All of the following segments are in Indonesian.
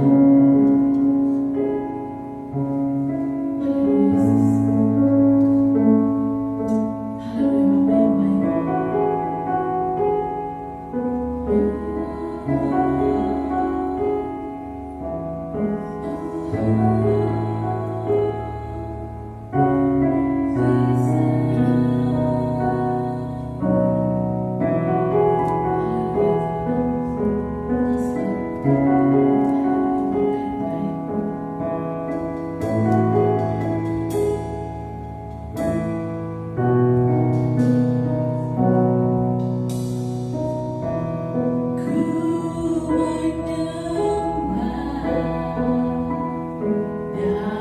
Ku menyembah dan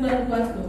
bulan puasa.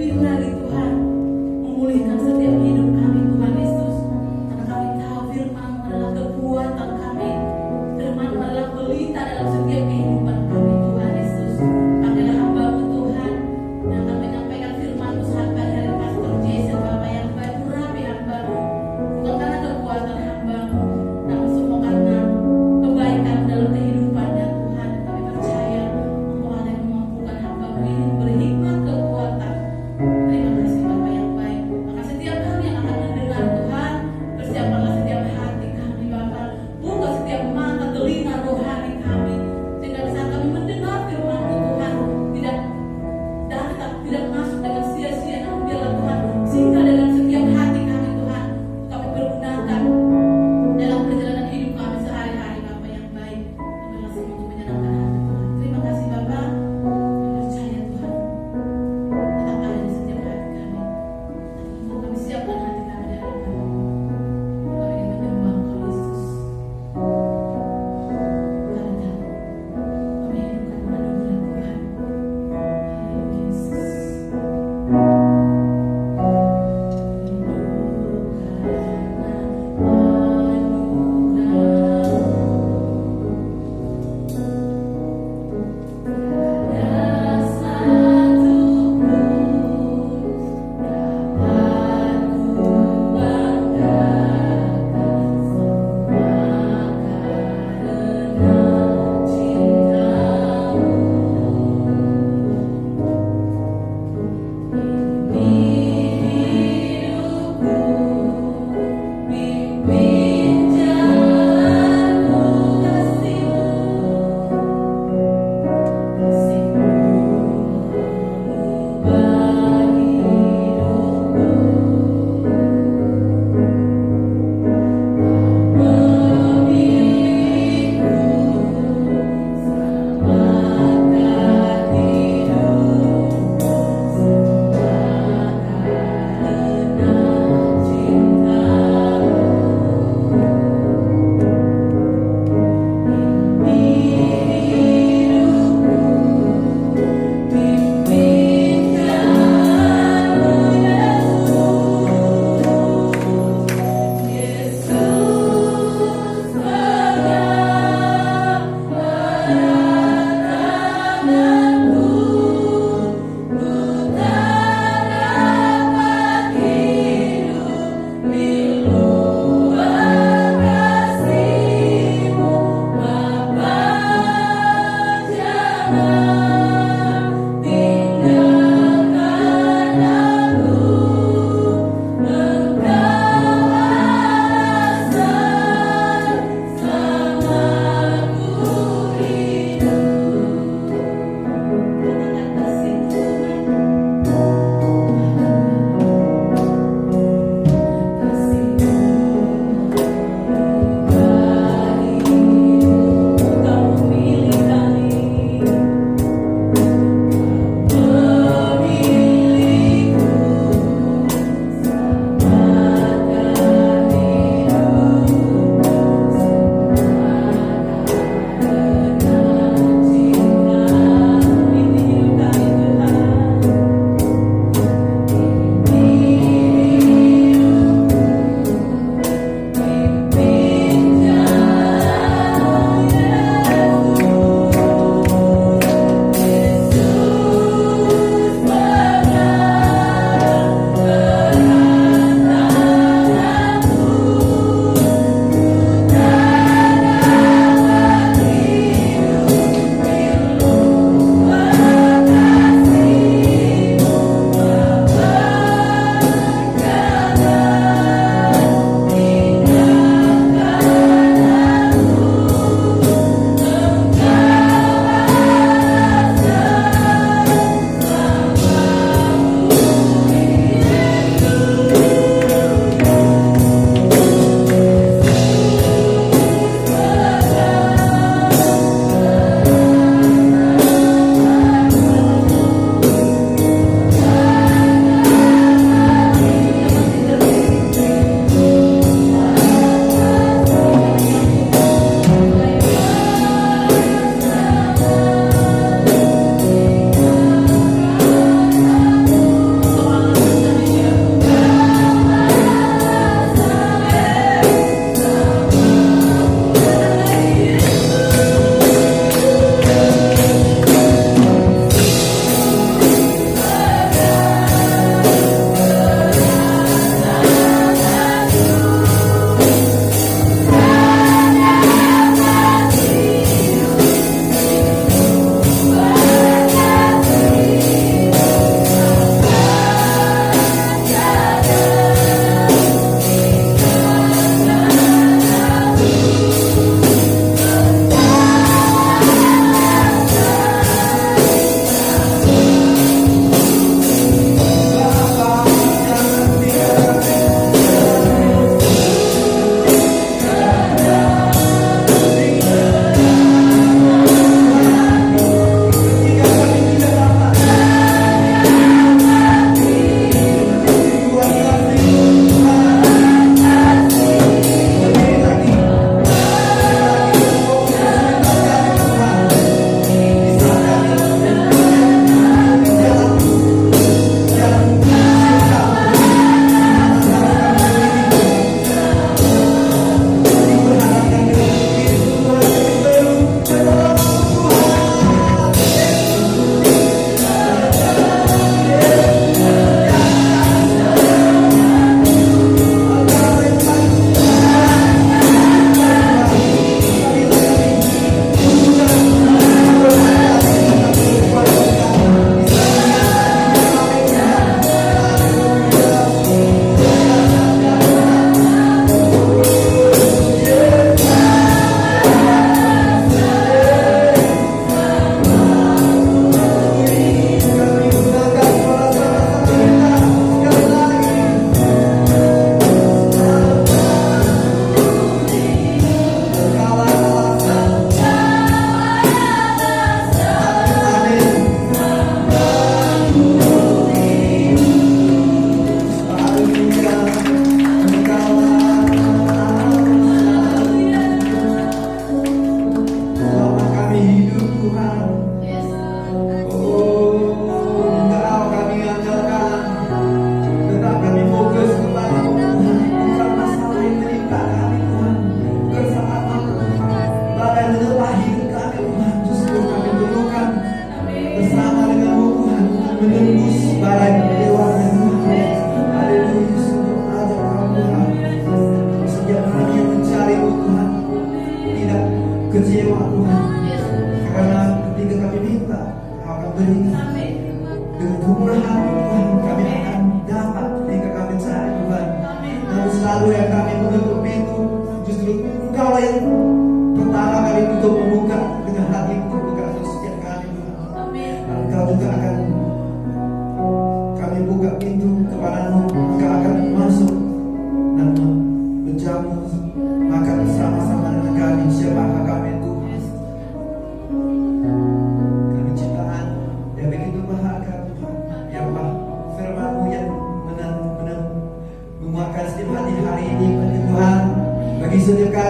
lebih lagi Tuhan, memulihkan setiap hidup kami Tuhan Yesus. Karena kami tahu firman adalah kekuatan kami, firman adalah pelita dalam setiap kehidupan kami Tuhan Yesus. Pakailah hamba-Mu Tuhan yang akan menyampaikan firman-Mu saat pagi hari, Pastor Jason Bapak yang baik rapi hamba-Mu, bukan karena kekuatan hamba-Mu, namun semua karena kebaikan dalam kehidupannya Tuhan. Kami percaya Engkau ada yang memampukan hamba-Mu ini berhikmat kekuatan.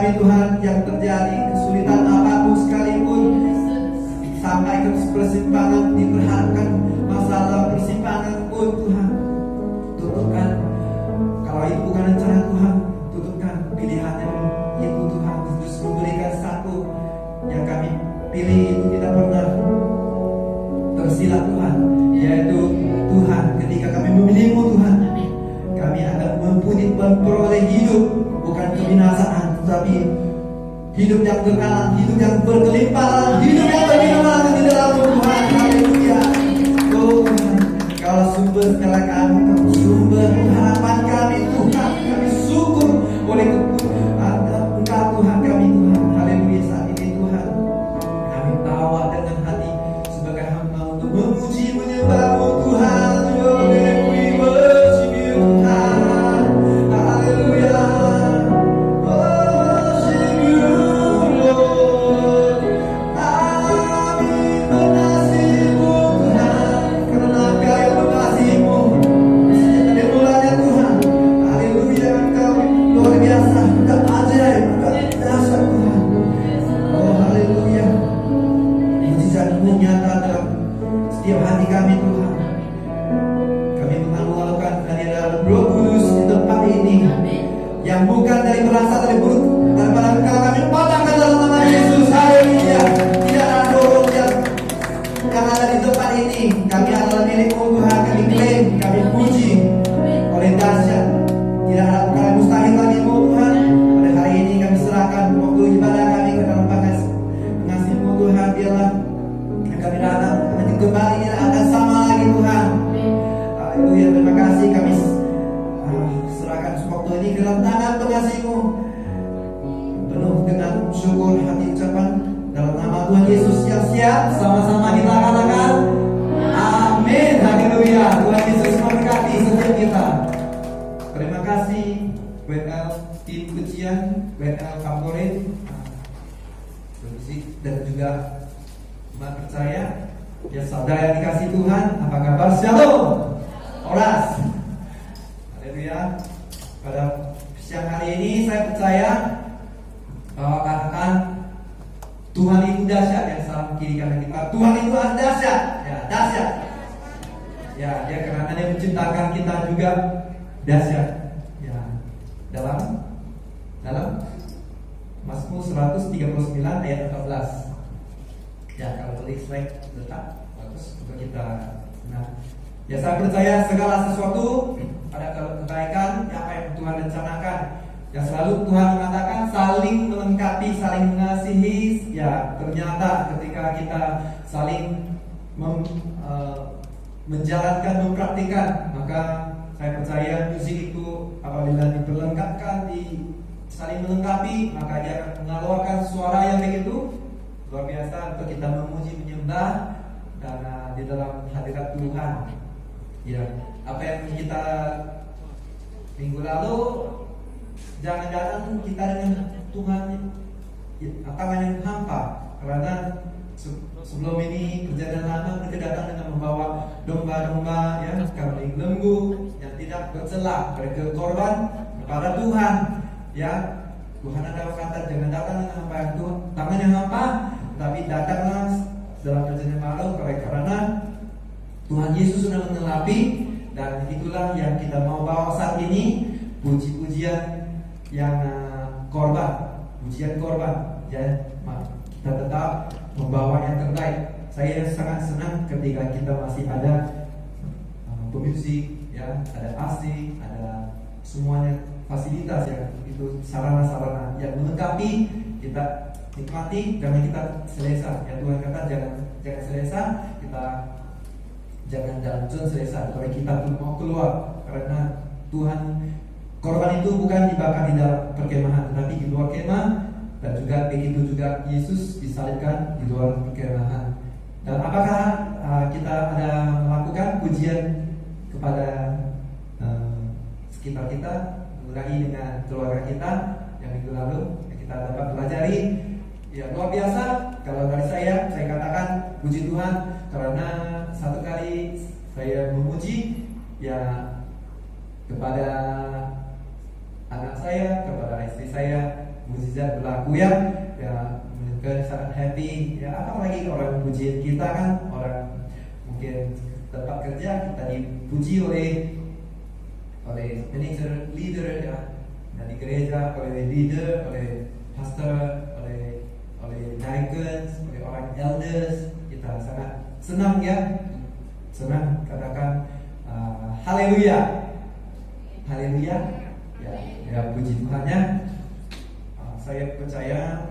kami Tuhan yang terjadi kesulitan apapun sekalipun, sampai ke persimpangan diperhadapkan masalah persimpangan pun Tuhan, tutupkan. Kalau itu bukan rencana Tuhan, tutupkan pilihan yang itu Tuhan. Justru berikan satu yang kami pilih itu tidak pernah tersilap Tuhan, yaitu Tuhan ketika kami memilihmu Tuhan, kami akan memperoleh hidup, bukan kebinasaan, tetapi hidup yang kekal, hidup yang berkelimpahan, hidup yang berlimpah di dalam Tuhan. Haleluya. Oh Tuhan, kalau sumber segala kami, sumber harapan kami Tuhan, kami syukur oleh Engkau Tuhan kami Tuhan. Haleluya. Saat ini Tuhan, kami tawa dengan hati sebagai hamba untuk memuji menyembah-Mu Tuhan. Setiap hati kami Tuhan, kami mengalu-alukan kehadiran Roh Kudus di tempat ini, yang bukan dari berasal dari buruk daripada Engkau, kami patahkan dalam nama Yesus. Haleluya. Tidak ada roh yang ada di tempat ini. Kami adalah milik-Mu Tuhan. Kami klaim, kami puji oleh dahsyat. Tidak ada perkara mustahil bagi-Mu Tuhan. Pada hari ini kami serahkan waktu ibadah kami ke dalam pengasih-Mu Tuhan. Biarlah kami datang kembali akan sama lagi Tuhan. Haleluya. Terima kasih, kami serahkan waktu ini ke dalam tangan pengasih-Mu, penuh dengan syukur hati ucapan dalam nama Tuhan Yesus. Yang siap sama-sama kita katakan amin. Haleluya. Tuhan Yesus memberkati setiap kita. Terima kasih WL tim pujian, WL favorit dan juga Mbak percaya. Ya saudara yang dikasih Tuhan, apa kabar? Shalom. Oras. Haleluya. Pada siang hari ini saya percaya bahwa katakan Tuhan itu dahsyat. Yang salah kiri kanan kita, Tuhan itu dahsyat. Ya, dahsyat. Ya, dia karena dia menciptakan kita juga dahsyat. Ya, dalam Mazmur 139 ayat 14. Ya, kalau tulis slide letak bagus untuk kita. Nah, ya saya percaya segala sesuatu ada kebaikan apa yang Tuhan rencanakan. Ya selalu Tuhan mengatakan saling melengkapi, saling mengasihi. Ya ternyata ketika kita saling menjalankan, mempraktikkan, maka saya percaya musik itu apabila diperlengkapkan, saling melengkapi, maka dia akan mengeluarkan suara yang begitu luar biasa untuk kita memuji, menyembah dan di dalam hadirat Tuhan. Ya, apa yang kita minggu lalu, jangan-jangan kita dengan Tuhan tangan yang hampa, karena sebelum ini perjalanan lama mereka datang dengan membawa domba-domba, ya, kambing lembu yang tidak bercela, mereka korban kepada Tuhan. Ya, Tuhan ada kata jangan datang dengan apa yang Tuhan tangan yang hampa, tapi datanglah dalam perjalanan malu, karena Tuhan Yesus sudah menelapi, dan itulah yang kita mau bawa saat ini, puji-pujian yang korban, pujian korban. Ya, kita tetap membawa yang terbaik. Saya sangat senang ketika kita masih ada pemusik, ya, ada AC, ada semuanya fasilitas, ya, itu sarana-sarana yang melengkapi. Kita nikmati, jangan kita selesa. Ya Tuhan kata jangan selesa, kita jangan dalam zona selesa. Kalau kita pun mau keluar, karena Tuhan korban itu bukan dibakar di dalam perkemahan, tetapi di luar kemah, dan juga begitu juga Yesus disalibkan di luar perkemahan. Dan apakah kita ada melakukan pujian kepada sekitar kita, lagi dengan keluarga kita yang minggu lalu yang kita dapat pelajari? Ya luar biasa. Kalau dari saya katakan puji Tuhan, karena satu kali saya memuji, ya, kepada anak saya, kepada istri saya, mukjizat berlaku ya. Mereka sangat happy ya. Apalagi orang pujian kita kan, orang mungkin tempat kerja kita dipuji oleh manager, leader ya. Nah, di gereja oleh leader, oleh pastor, oleh deacons, oleh orang elders, kita sangat senang ya. Senang, katakan haleluya. Haleluya. Ya, puji Tuhan ya. Saya percaya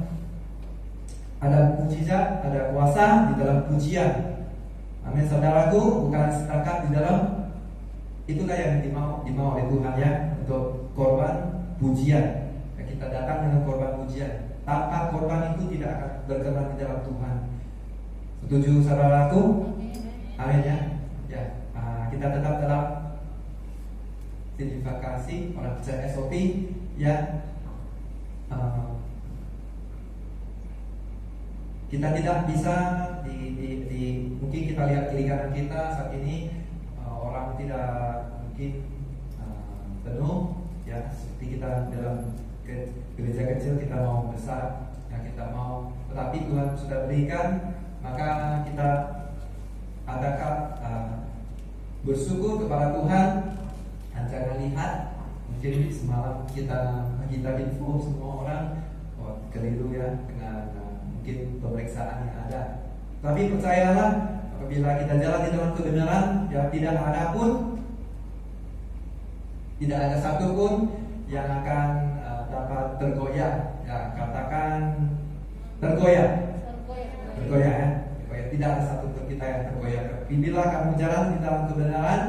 ada mukjizat, ada kuasa di dalam pujian. Amin, saudaraku, bukan setakat di dalam itulah yang dimau oleh Tuhan ya, untuk korban pujian. Ya, kita datang dengan korban pujian. Tanpa korban itu tidak akan berkenan di dalam Tuhan. Setuju saudaraku? Amin ya. Ya, kita tetap dalam sertifikasi orang percaya SOP ya. Kita tidak bisa mungkin kita lihat kiri kanan kita saat ini orang tidak mungkin penuh ya, seperti kita dalam gereja kecil kita mau besar ya, kita mau, tetapi Tuhan sudah berikan, maka kita adakah bersyukur kepada Tuhan. Dan jangan lihat mungkin semalam kita info semua orang keliru ya dengan mungkin pemeriksaan yang ada. Tapi percayalah, apabila kita jalan di dalam kebenaran, ya tidak ada satu pun yang akan dapat tergoyah. Ya, katakan tergoyah ya. Tidak ada satu pun kita yang tergoyah. Bila kamu jalan di dalam kebenaran,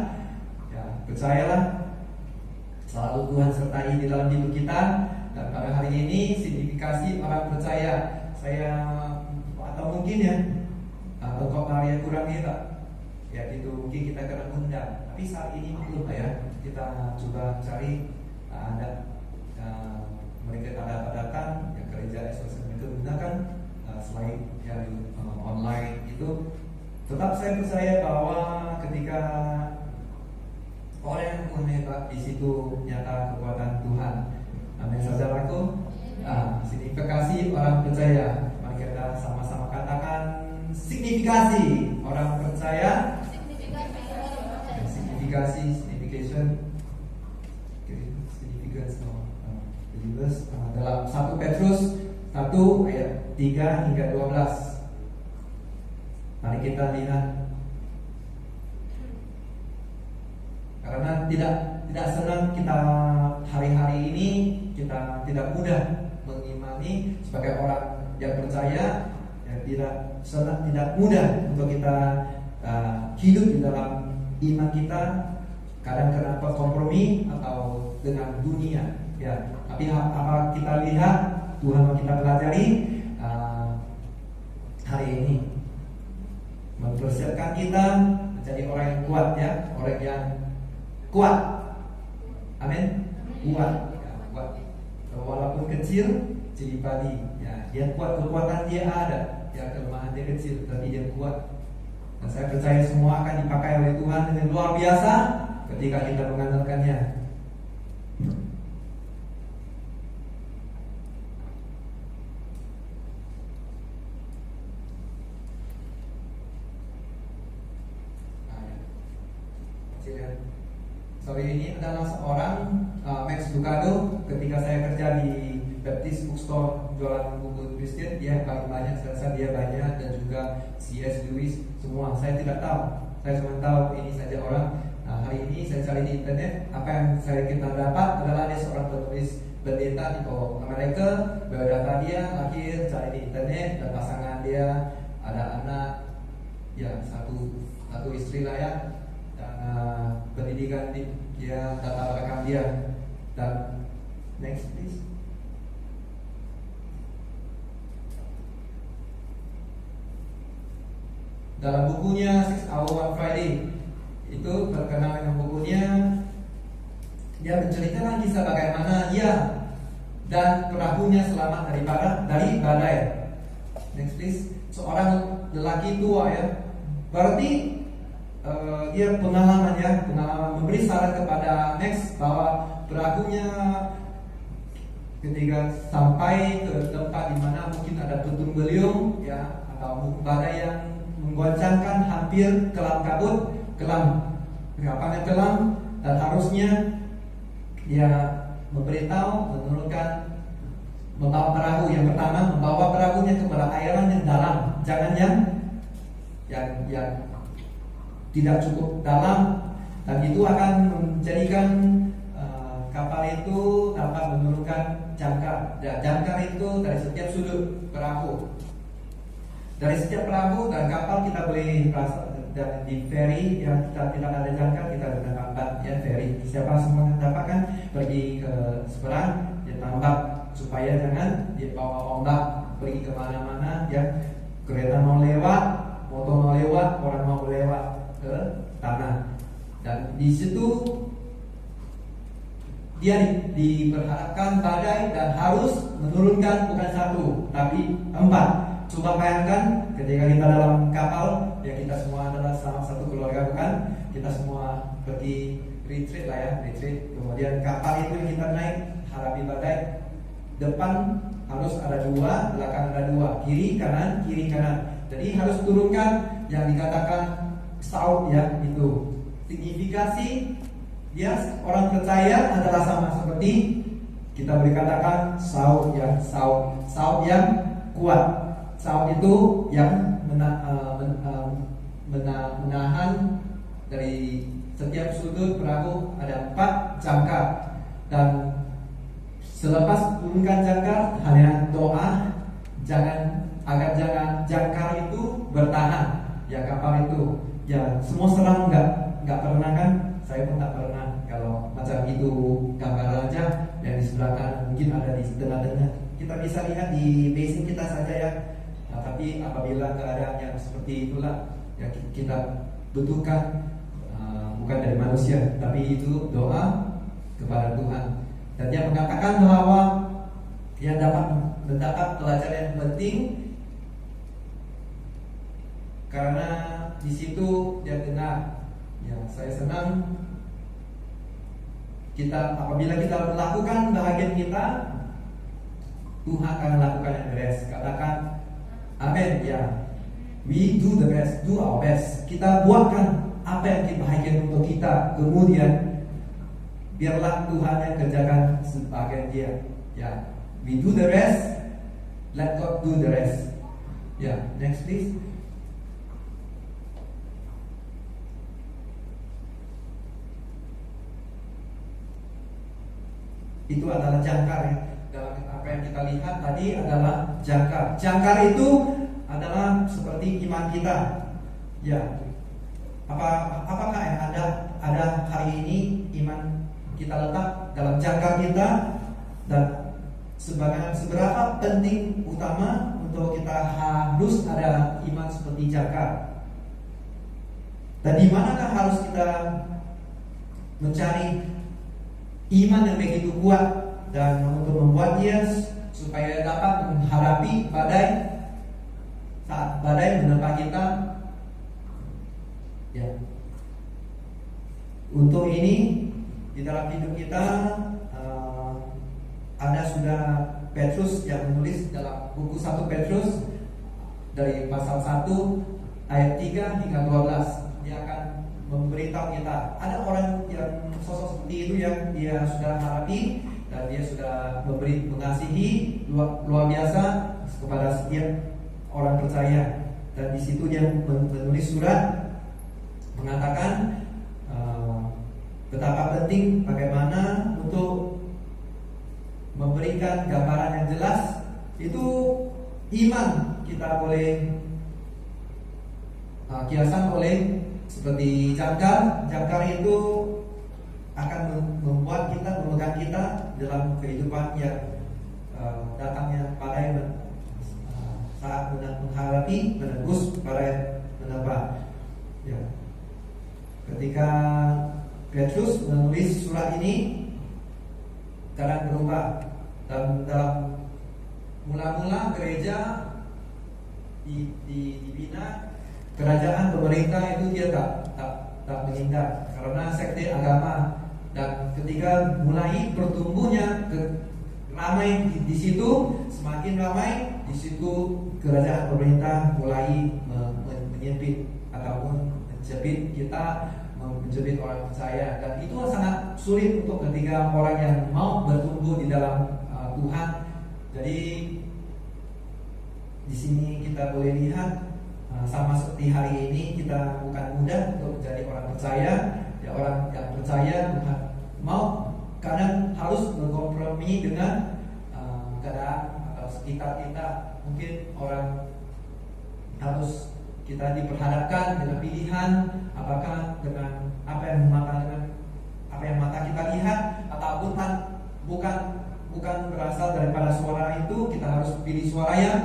ya percayalah, selalu Tuhan sertai di dalam hidup kita. Dan pada hari ini signifikasi orang percaya, saya atau mungkin ya kok Maria kurang kita ya, itu mungkin kita kena undang. Tapi saat ini belum ya, kita coba cari ada mereka datang yang gereja SOS mereka gunakan selain yang online itu. Tetap saya percaya bahwa ketika orang yang pun hebat di situ nyata kekuatan Tuhan. Amin, saudaraku. Signifikasi orang percaya. Mari kita sama-sama katakan signifikasi orang percaya. Signification dalam 1 Petrus 1 ayat 3 hingga 12. Mari kita lihat. Karena tidak senang kita hari-hari ini, kita tidak mudah mengimani sebagai orang yang percaya, yang tidak mudah untuk kita hidup di dalam iman kita. Kadang kenapa kompromi atau dengan dunia ya. Tapi apa kita lihat, Tuhan mau kita pelajari hari ini, mempersiapkan kita menjadi orang yang kuat ya, orang yang kuat. Amin. Kuat ya, kuat. Walaupun kecil jadi padi ya, dia kuat, kekuatan dia ada ya, kelemahan dia kecil tapi dia kuat. Dan saya percaya semua akan dipakai oleh Tuhan dengan luar biasa ketika kita mengandalkannya. Sorry, ini adalah seorang Max Lucado. Ketika saya kerja di Baptist Bookstore jualan buku Kristen, dia paling banyak, saya rasa dia banyak, dan juga C.S. Lewis semua. Saya tidak tahu, saya cuma tahu ini saja orang. Hari ini saya cari di internet, apa yang kita dapat adalah dia seorang penulis pendeta di Amerika. Biodata dia lahir, cari di internet, dan pasangan dia ada anak ya, satu istri lah ya. Pendidikan dia, data rekam dia. Dan next please. Dalam bukunya 6 Hour One Friday itu terkenal dengan bukunya, dia menceritakan kisah bagaimana dia dan perahunya selamat dari badai. Next please. Seorang lelaki tua ya, berarti dia pengalaman memberi saran kepada Max bahwa perahunya ketika sampai ke tempat di mana mungkin ada puting beliung ya, atau badai yang menggoncangkan hampir kelam kabut, kapalnya kelam, dan harusnya dia memberitahu, menurunkan, membawa perahu. Yang pertama, membawa perahunya ke perairan yang dalam, jangan yang tidak cukup dalam, dan itu akan menjadikan kapal itu dapat menurunkan jangkar. Jangkar itu dari setiap sudut perahu. Dari setiap perahu dan kapal kita boleh dan di ferry yang kita tidak ada jangkar, kita gunakan bat ya, ferry. Siapa semua dapatkan pergi ke seberang, dia tambak supaya jangan dibawa ombak pergi kemana-mana ya. Kereta mau lewat, motor mau lewat, orang mau lewat ke tanah. Dan di situ dia diperhadapkan badai dan harus menurunkan bukan 1 tapi 4. Coba bayangkan ketika kita dalam kapal ya, kita semua adalah sama satu keluarga, bukan? Kita semua pergi retreat lah ya, retreat. Kemudian kapal itu yang kita naik hadapi badai. Depan harus ada 2, belakang ada 2, kiri kanan. Jadi harus turunkan yang dikatakan saut ya, itu signifikasi dia orang percaya adalah sama seperti kita boleh katakan saut ya, saut yang kuat. Saut itu yang menahan dari setiap sudut perahu ada 4 jangkar, dan selepas turunkan jangkar hanya doa agar jangan jangkar itu bertahan ya, kapal itu ya. Semua seram nggak pernah kan? Saya pun tak pernah. Kalau macam itu gambaran aja yang di sebelah kanan, mungkin ada di tengah-tengah. Kita bisa lihat di basin kita saja ya. Nah, tapi apabila keadaan yang seperti itulah yang kita butuhkan, bukan dari manusia, tapi itu doa kepada Tuhan. Dan dia mengatakan bahwa dia dapat mendapat pelajaran yang penting karena di situ dia dengar. Ya, saya senang apabila kita melakukan bahagian kita, Tuhan akan melakukan yang beres. Katakan amin ya. We do the best, do our best. Kita buatkan apa yang bahagian untuk kita. Kemudian biarlah Tuhan yang kerjakan sebagian dia. Ya, we do the rest, let God do the rest. Ya, next please. Itu adalah jangkar ya. Dalam apa yang kita lihat tadi adalah jangkar. Jangkar itu adalah seperti iman kita. Ya. Apakah yang ada hari ini iman kita letak dalam jangkar kita, dan seberapa penting utama untuk kita harus ada iman seperti jangkar. Dan di manakah harus kita mencari iman yang begitu kuat dan untuk membuat dia supaya dapat menghadapi badai saat badai menerpa kita. Ya. Untuk ini di dalam hidup kita ada sudah Petrus yang menulis dalam buku 1 Petrus dari pasal 1 ayat 3 hingga 12. Dia akan memberitahu kita ada orang yang sosok seperti itu yang dia sudah hadapi dan dia sudah mengasihi luar biasa kepada setiap orang percaya. Dan di situ dia menulis surat mengatakan betapa penting bagaimana untuk memberikan gambaran yang jelas. Itu iman kita boleh kiasan oleh seperti jangkar. Jangkar itu akan membuat kita, memegang kita dalam kehidupan yang datangnya badai saat menghadapi menembus badai menerpa. Ya. Ketika Petrus menulis surat ini, keadaan berubah. Dan dalam mula-mula gereja dibina, kerajaan pemerintah itu dia tak menghindar karena sekte agama. Dan ketika mulai bertumbuhnya ramai di situ, semakin ramai di situ kerajaan pemerintah mulai menyempit ataupun menjepit kita, menjepit orang percaya. Dan itu sangat sulit untuk ketika orang yang mau bertumbuh di dalam Tuhan. Jadi di sini kita boleh lihat sama seperti hari ini kita bukan mudah untuk menjadi orang percaya. Ya, orang yang percaya Tuhan mau kadang harus berkompromi dengan keadaan atau sekitar kita. Mungkin orang harus kita diperhadapkan dengan pilihan, apakah dengan apa yang mata kita lihat, ataupun bukan berasal daripada suara itu. Kita harus pilih suara yang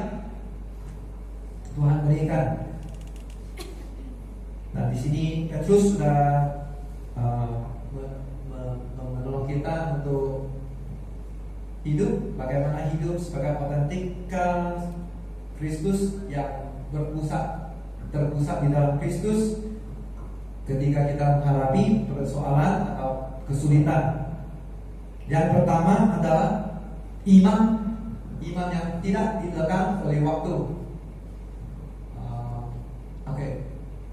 Tuhan berikan. Nah, di sini Petrus sudah menolong kita untuk hidup, bagaimana hidup sebagai otentikal Kristus yang terpusat di dalam Kristus ketika kita menghadapi persoalan atau kesulitan. Yang pertama adalah iman yang tidak dilekang oleh waktu. Oke,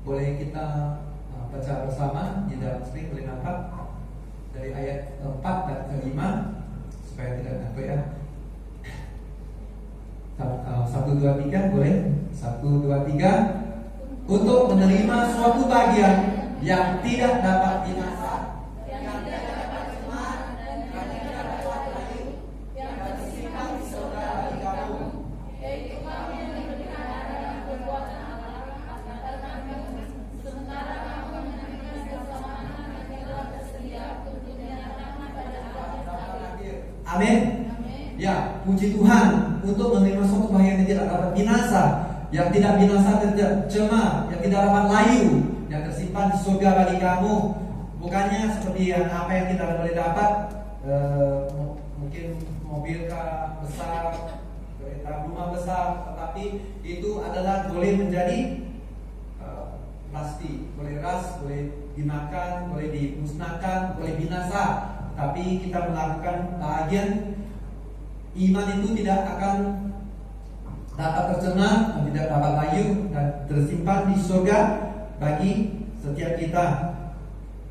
boleh kita baca bersama di dalam skrip, boleh nampak dari ayat 4 dan ke 5 supaya tidak ngantuk ya. 1, 2, 3 boleh. 1, 2, 3. Untuk menerima suatu bagian yang tidak dapat binasa, yang tidak dapat cemar, dan yang tidak dapat layu, yang tersimpan di surga bagi kamu, yaitu kamu yang diberikan dalam perbuatan Allah akan kamu, sementara kamu menerima keselamatan yang telah tersedia untuk dinyatakan pada akhir. Amin. Ya, puji Tuhan untuk menerima suatu bagian yang tidak dapat binasa, yang tidak binasa, tidak cemar, yang tidak dapat layu, yang tersimpan di surga bagi kamu. Bukannya seperti apa yang kita boleh dapat, mungkin mobil besar, kereta rumah besar, tetapi itu adalah boleh menjadi plastik, boleh ras, boleh dimakan, boleh dimusnahkan, boleh binasa. Tapi kita melakukan bagian iman itu tidak akan dapat tercemar, tidak dapat layu, dan tersimpan di surga bagi setiap kita.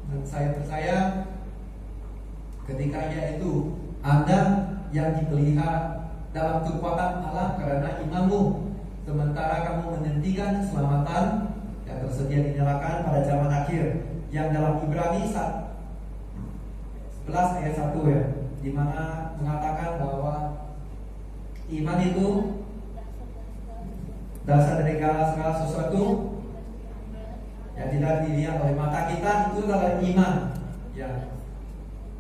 Dan saya percaya ketika yaitu Anda yang dipelihara dalam kekuatan Allah karena imanmu, sementara kamu menantikan keselamatan yang tersedia dinyalakan pada zaman akhir, yang dalam Ibrani 11 ayat 1 ya, di mana mengatakan bahwa iman itu dasar dari segala sesuatu yang tidak dilihat oleh mata kita. Itu adalah iman ya,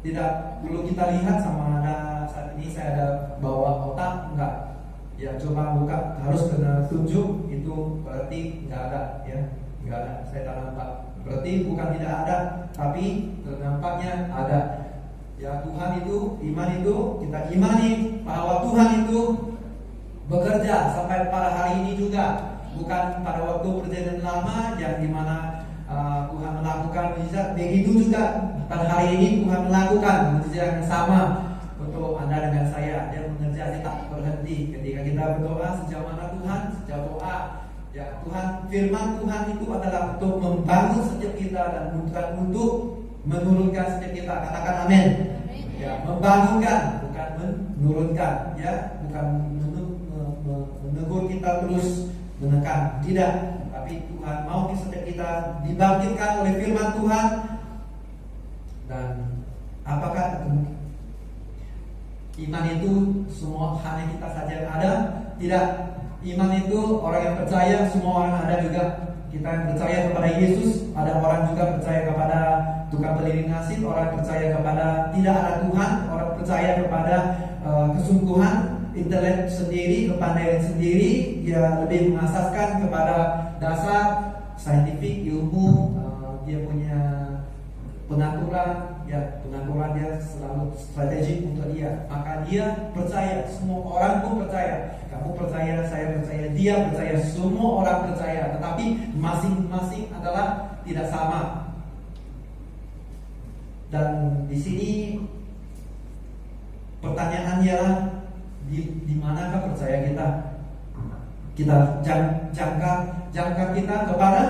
tidak perlu kita lihat sama ada saat ini saya ada bawa otak, enggak ya, coba buka, harus kena tunjuk, itu berarti enggak ada ya, enggak ada, saya tak nampak, berarti bukan tidak ada, tapi ternampaknya ada. Ya, Tuhan itu, iman itu, kita imani bahwa Tuhan itu bekerja sampai pada hari ini juga. Bukan pada waktu perjanjian lama yang dimana Tuhan melakukan mujizat, begitu juga pada hari ini Tuhan melakukan mujizat yang sama untuk Anda dengan saya. Dia mengerja, dia tak berhenti. Ketika kita berdoa, sejauh mana Tuhan? Sejauh doa. Ya, Tuhan, firman Tuhan itu adalah untuk membangun setiap kita dan bukan untuk menurunkan setiap kita. Katakan amin. Ya, membangunkan, bukan menurunkan. Ya, bukan menegur kita terus menekan, tidak. Tapi Tuhan mau setiap kita dibangkitkan oleh firman Tuhan. Dan apakah iman itu semua hanya kita saja yang ada? Tidak. Iman itu orang yang percaya, semua orang ada juga. Kita yang percaya kepada Yesus, ada orang juga percaya kepada tukang peliling nasib, orang percaya kepada tidak ada Tuhan, orang percaya kepada kesungguhan, intelek sendiri, kepandaian sendiri. Dia lebih mengasaskan kepada dasar saintifik, ilmu, dia punya pengaturan, ya pengaturan dia selalu strategik untuk dia. Maka dia percaya, semua orang pun percaya. Kamu percaya, saya percaya, dia percaya, semua orang percaya. Tetapi masing-masing adalah tidak sama. Dan di sini pertanyaan ialah di manakah percaya kita? Kita jangka kita kepada,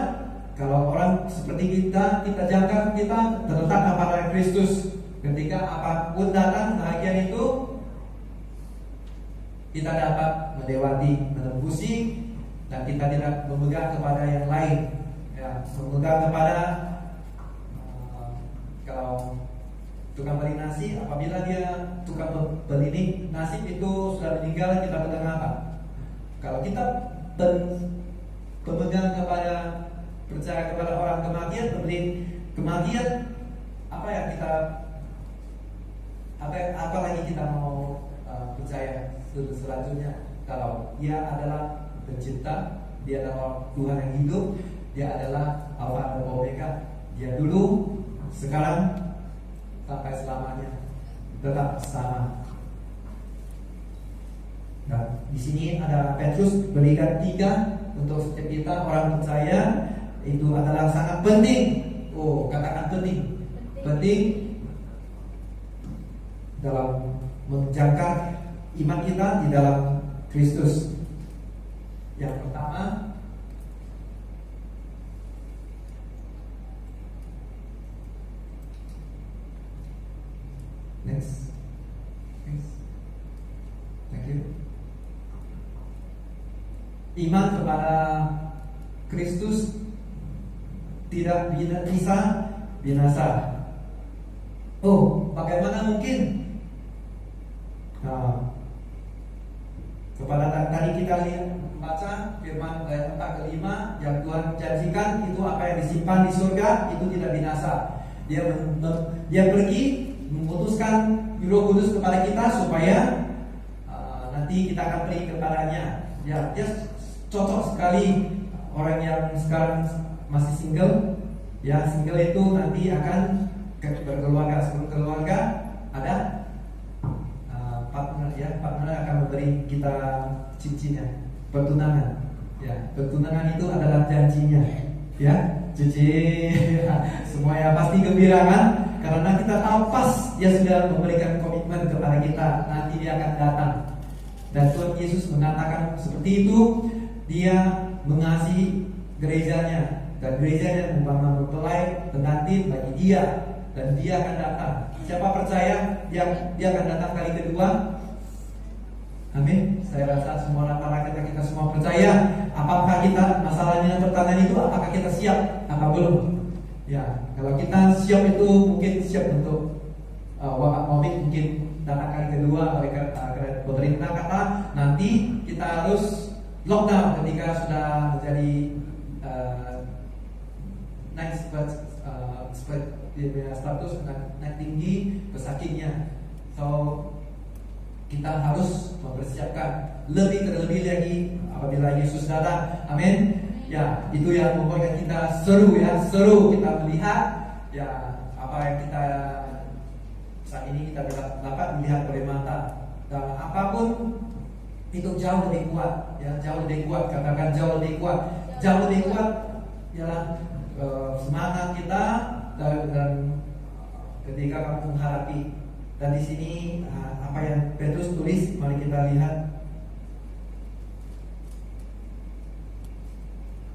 kalau orang seperti kita jangka kita terletak kepada Kristus. Ketika apapun datang, bahagian itu kita dapat melewati, menembusi, dan kita tidak memegang kepada yang lain. Ya, memegang kepada kalau tukang beli nasi, apabila dia tukang beli nasi itu sudah meninggal, kita pegang apa? Kalau kita pemegang kepada, percaya kepada orang kematian, pembeli kematian, apa yang kita, apa lagi kita mau percaya selanjutnya? Kalau dia adalah pencipta, dia adalah Tuhan yang hidup, dia adalah Alfa dan Omega, dia dulu, sekarang, sampai selamanya tetap sama. Nah, di sini ada Petrus berikan 3 untuk setiap kita orang percaya, itu adalah sangat penting. Oh, katakan penting dalam menjaga iman kita di dalam Kristus. Yang pertama, next. Thank you. Iman kepada Kristus tidak bisa binasa. Oh, bagaimana mungkin? Nah, kepada tadi kita lihat baca firman ayat 4 ke 5 yang Tuhan janjikan itu apa yang disimpan di surga itu tidak binasa. Dia pergi memutuskan Roh Kudus kepada kita supaya nanti kita akan pergi kepadanya. Ya, dia cocok sekali orang yang sekarang masih single. Ya, single itu nanti akan berkeluarga. Sebelum keluarga ada partner, ya, partner akan memberi kita cincinnya, pertunangan. Ya, pertunangan itu adalah janjinya. Ya, cincin. Semuanya pasti gembira kan? Karena kita tahu pas dia sudah memberikan komitmen kepada kita, nanti dia akan datang. Dan Tuhan Yesus mengatakan seperti itu, dia mengasihi gerejanya, dan gerejanya mempelai pengantin bagi dia, dan dia akan datang. Siapa percaya dia akan datang kali kedua? Amin. Saya rasa semua rata-rata kita semua percaya. Apakah kita, masalahnya pertanyaan itu, apakah kita siap? Apa belum? Ya, kalau kita siap itu mungkin siap untuk wakaf maulid, mungkin datang kali kedua. Mereka pemerintah kata nanti kita harus lockdown ketika sudah menjadi naik status naik tinggi pesakitnya. So kita harus mempersiapkan terlebih lagi apabila Yesus datang. Amin. Ya, itu yang membuat kita seru kita melihat ya apa yang kita saat ini kita dapat melihat oleh mata, dan apapun itu jauh lebih kuat, ya, jauh lebih kuat, katakan jauh lebih kuat ialah semangat kita dan ketika kamu menghadapi. Dan di sini apa yang Petrus tulis, mari kita lihat.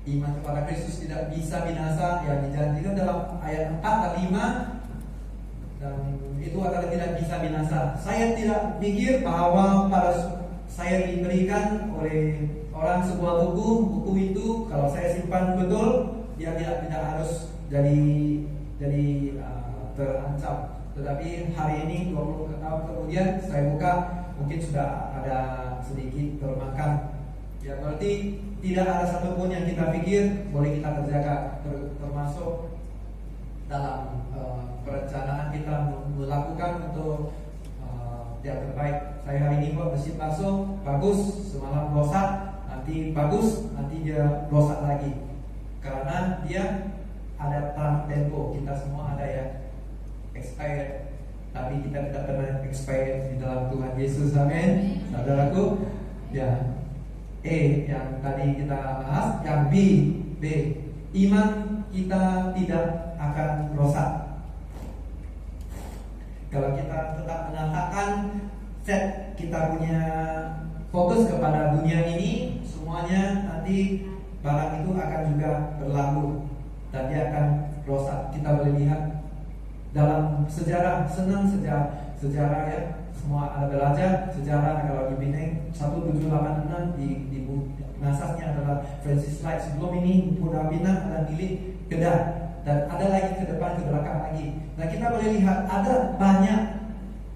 Iman kepada Kristus tidak bisa binasa yang dijanjikan dalam ayat 4 dan 5, dan itu adalah tidak bisa binasa. Saya tidak pikir bahwa pada saya diberikan oleh orang sebuah buku itu kalau saya simpan betul, dia tidak harus jadi terancam. Tetapi hari ini 20 tahun kemudian saya buka, mungkin sudah ada sedikit termakan. Ya, berarti tidak ada satupun yang kita pikir boleh kita terjaga, termasuk dalam perencanaan kita melakukan untuk yang terbaik. Saya hari ini buat mesin bakso bagus, semalam rosak, nanti bagus, nanti dia rosak lagi, karena dia ada tempo. Kita semua ada ya expired, tapi kita tidak pernah expired di dalam Tuhan Yesus. Amin, saudaraku. Ya, yang tadi kita bahas. Yang B, iman kita tidak akan rosak. Kalau kita tetap mengatakan set kita punya fokus kepada dunia ini, semuanya nanti barang itu akan juga berlalu dan dia akan rosak. Kita boleh lihat dalam sejarah, senang sejarah ya. Semua ada belajar sejarah. Kalau di Penang 1786 di asasnya adalah Francis Wright. Sebelum ini Pulau Pinang ada milik Kedah dan ada lagi ke depan ke belakang lagi. Nah kita boleh lihat ada banyak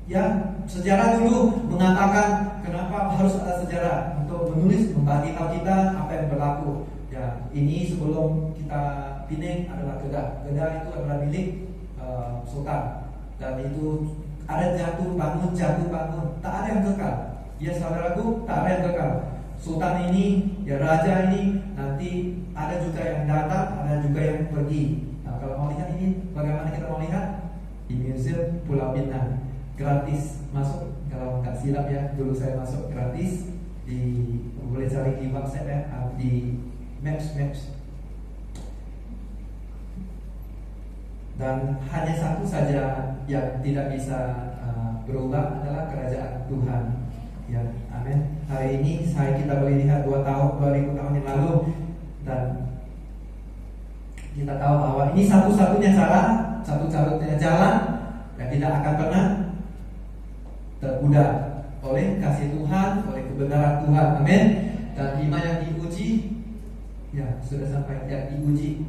yang sejarah dulu mengatakan kenapa harus ada sejarah untuk menulis membagi tahu kita apa yang berlaku. Ya ini sebelum kita Penang adalah Kedah. Kedah itu adalah milik Sultan dan itu ada jatuh bangun, tak ada yang kekal. Ya saudaraku, tak ada yang kekal. Sultan ini, ya raja ini, nanti ada juga yang datang, ada juga yang pergi. Nah kalau mau lihat ini, bagaimana kita mau lihat? Di Museum Pulau Pinang, gratis masuk. Kalau nggak silap ya, dulu saya masuk gratis. Boleh cari di website ya, di Maps. Dan hanya satu saja yang tidak bisa berubah adalah kerajaan Tuhan. Ya, amin. Hari ini kita boleh lihat 2000 tahun yang lalu dan kita tahu bahwa ini satu-satunya jalan yang tidak akan pernah tergoda oleh kasih Tuhan, oleh kebenaran Tuhan. Amin. Dan iman yang diuji, ya sudah sampai yang diuji.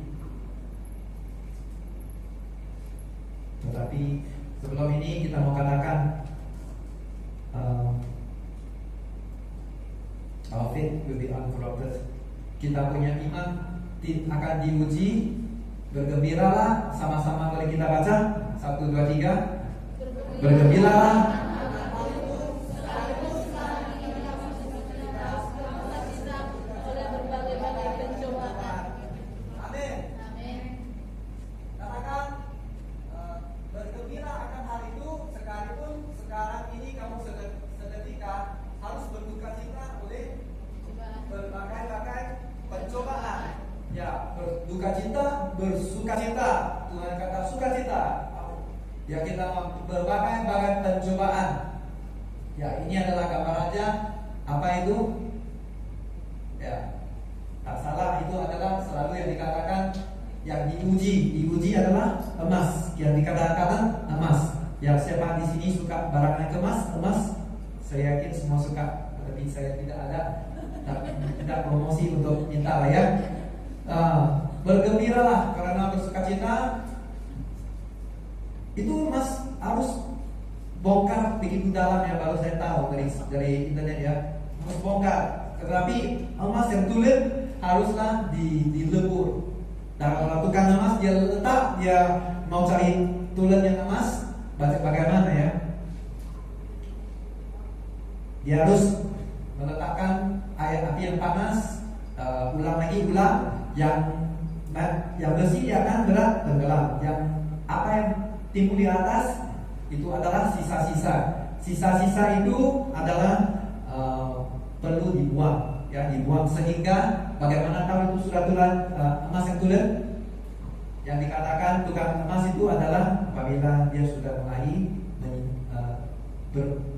Tetapi sebelum ini kita mau katakan our faith will be uncorrupted. Kita punya iman akan diuji. Bergembiralah, sama-sama boleh kita baca 1, 2, 3. Bergembiralah. Bersukacita, Tuhan kata sukacita. Ya kita berbagai pencobaan. Ya ini adalah gambarannya. Apa itu? Ya tak salah, itu adalah selalu yang dikatakan yang diuji adalah emas. Yang dikatakan emas. Ya siapa di sini suka barang yang emas? Saya yakin semua suka. Tapi saya tidak ada. Tidak promosi untuk minta lah ya. Bergembiralah karena bersukacita. Itu Mas harus bongkar begitu dalam ya, baru saya tahu dari internet ya. Harus bongkar. Tetapi emas yang tulen haruslah dilebur. Dan kalau tukang emas dia letak, dia mau cari tulen yang emas, bagaimana ya? Dia harus meletakkan air api yang panas, ulang yang bersih dia akan berat tenggelam. Yang apa yang timbul di atas itu adalah sisa-sisa. Sisa-sisa itu adalah perlu dibuang, ya dibuang sehingga bagaimana tahu itu sudah tulen emas yang tulen? Yang dikatakan tukang emas itu adalah apabila dia sudah mulai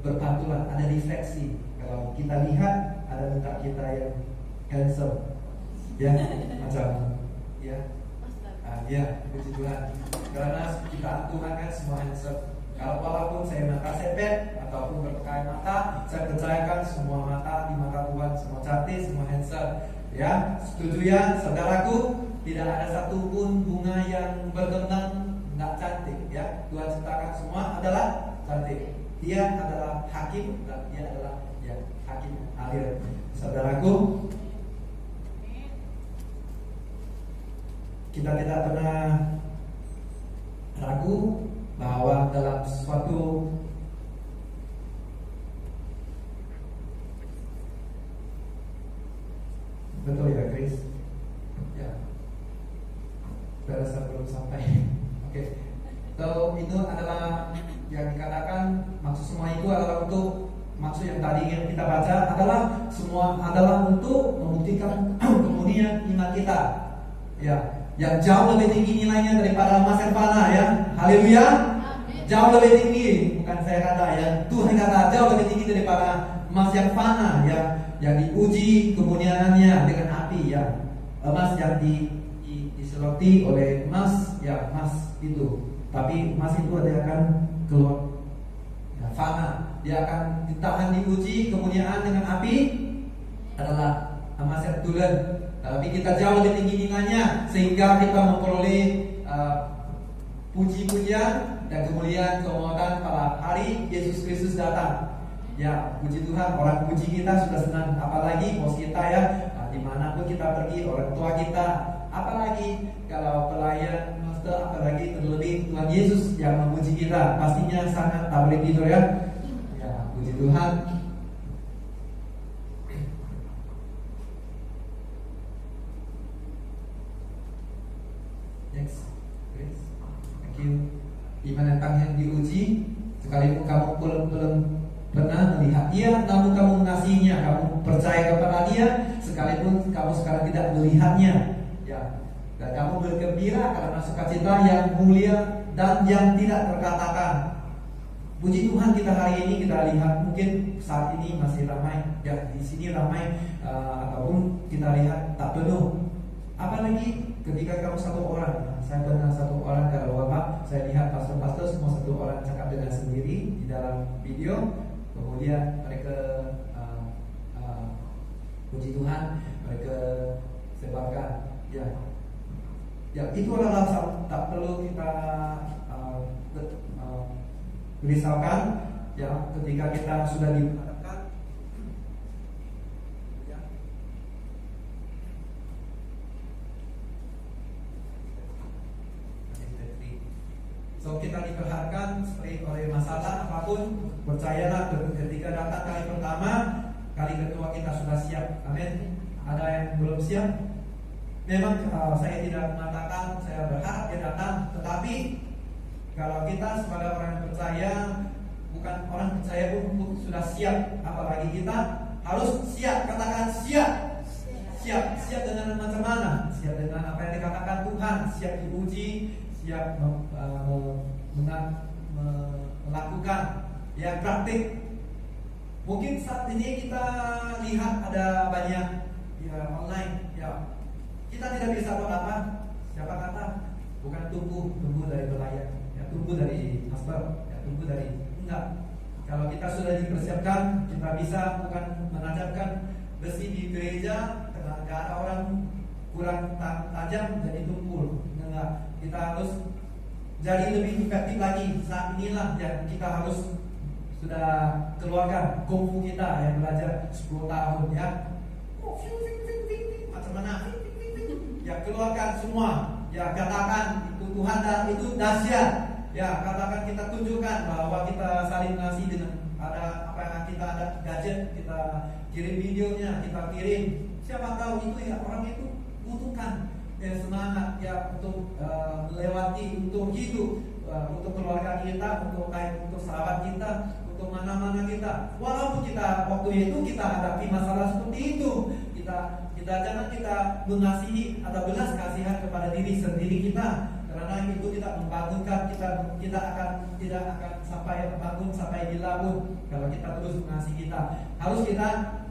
berpantulan, ada refleksi. Kalau kita lihat ada muka kita yang handsome, ya macam ya, ya puji Tuhan. Karena kita Tuhan kan semua handsome. Kalau walaupun saya mata sepet ataupun berpakaian mata, saya percayakan semua mata di mata Tuhan semua cantik, semua handsome. Ya, setuju ya, saudaraku? Tidak ada satupun bunga yang berkembang nggak cantik. Ya, Tuhan ciptakan semua adalah cantik. Dia adalah hakim dan dia adalah ya hakim adil. Saudaraku, kita tidak pernah ragu bahwa dalam suatu betul ya Chris? Ya, saya rasa belum sampai. Oke. So itu adalah yang dikatakan maksud semua itu adalah untuk maksud yang tadi yang kita baca adalah semua adalah untuk membuktikan kemudian iman kita. Ya, yang jauh lebih tinggi nilainya daripada emas yang fana ya. Haleluya. jauh lebih tinggi. Bukan saya kata ya, Tuhan kata jauh lebih tinggi daripada emas yang fana, yang diuji kemuliaannya dengan api ya. Emas yang diseloti oleh emas, ya emas itu. Tapi emas itu dia akan keluar ya, fana. Dia akan ditahan diuji kemuliaan dengan api adalah emas yang tulen. Tapi kita jauh lebih tinggi dengannya, sehingga kita memperoleh puji-pujian dan kemuliaan kehormatan pada hari Yesus Kristus datang. Ya, puji Tuhan, orang puji kita sudah senang. Apalagi bos kita ya, dimanapun kita pergi, orang tua kita. Apalagi kalau pelayan, master, apalagi terlebih Tuhan Yesus yang memuji kita, pastinya sangat tak boleh tidur ya. Ya, puji Tuhan. Next, please. Thank you. Iman yang diuji, sekalipun kamu belum pernah melihat Dia, namun kamu mengasihinya, kamu percaya kepada Dia, sekalipun kamu sekarang tidak melihatnya, ya. Dan kamu bergembira karena sukacita yang mulia dan yang tidak terkatakan. Puji Tuhan, kita hari ini kita lihat mungkin saat ini masih ramai, ya di sini ramai, ataupun kita lihat tak penuh. Apalagi ketika kamu satu orang, saya pernah satu orang kalau Bapak, saya lihat pastor-pastor semua satu orang cakap dengan sendiri di dalam video, kemudian mereka puji Tuhan, mereka sebarkan, ya itu adalah tak perlu kita risaukan, ya ketika kita sudah dihadapkan. So kita diperhadapkan seperti oleh masalah apapun, percayalah ketika datang kali pertama, kali kedua kita sudah siap. Amin. Ada yang belum siap? Memang saya tidak mengatakan saya berharap dia datang, tetapi kalau kita sebagai orang yang percaya, bukan orang percaya pun sudah siap, apalagi kita harus siap. Katakan siap. Siap dengan macam mana? Siap dengan apa yang dikatakan Tuhan, siap diuji, siap melakukan yang praktik. Mungkin saat ini kita lihat ada banyak ya online, ya kita tidak bisa apa-apa. Siapa kata bukan tunggu dari pelayan, ya tunggu dari pastor, ya tunggu dari enggak. Kalau kita sudah dipersiapkan, kita bisa bukan menajamkan besi di gereja karena nggak ada orang kurang tajam jadi tumpul. Enggak, kita harus jadi lebih efektif lagi. Saat inilah yang kita harus sudah keluarkan kungfu kita yang belajar 10 tahun ya. Macam mana? Ya keluarkan semua. Ya katakan itu Tuhan dan itu dahsyat. Ya katakan, kita tunjukkan bahwa kita saling mengasihi dengan ada apa yang kita ada gadget, kita kirim videonya, kita kirim. Siapa tahu itu ya orang itu butuhkan semangat ya untuk melewati, untuk hidup, untuk keluarga kita, untuk sahabat kita, untuk mana-mana kita. Walaupun kita waktu itu kita hadapi masalah seperti itu, kita jangan kita mengasihi atau belas kasihan kepada diri sendiri kita, karena itu tidak membangunkan kita tidak akan sampai bangun sampai dilabun kalau kita terus mengasihi kita. Harus kita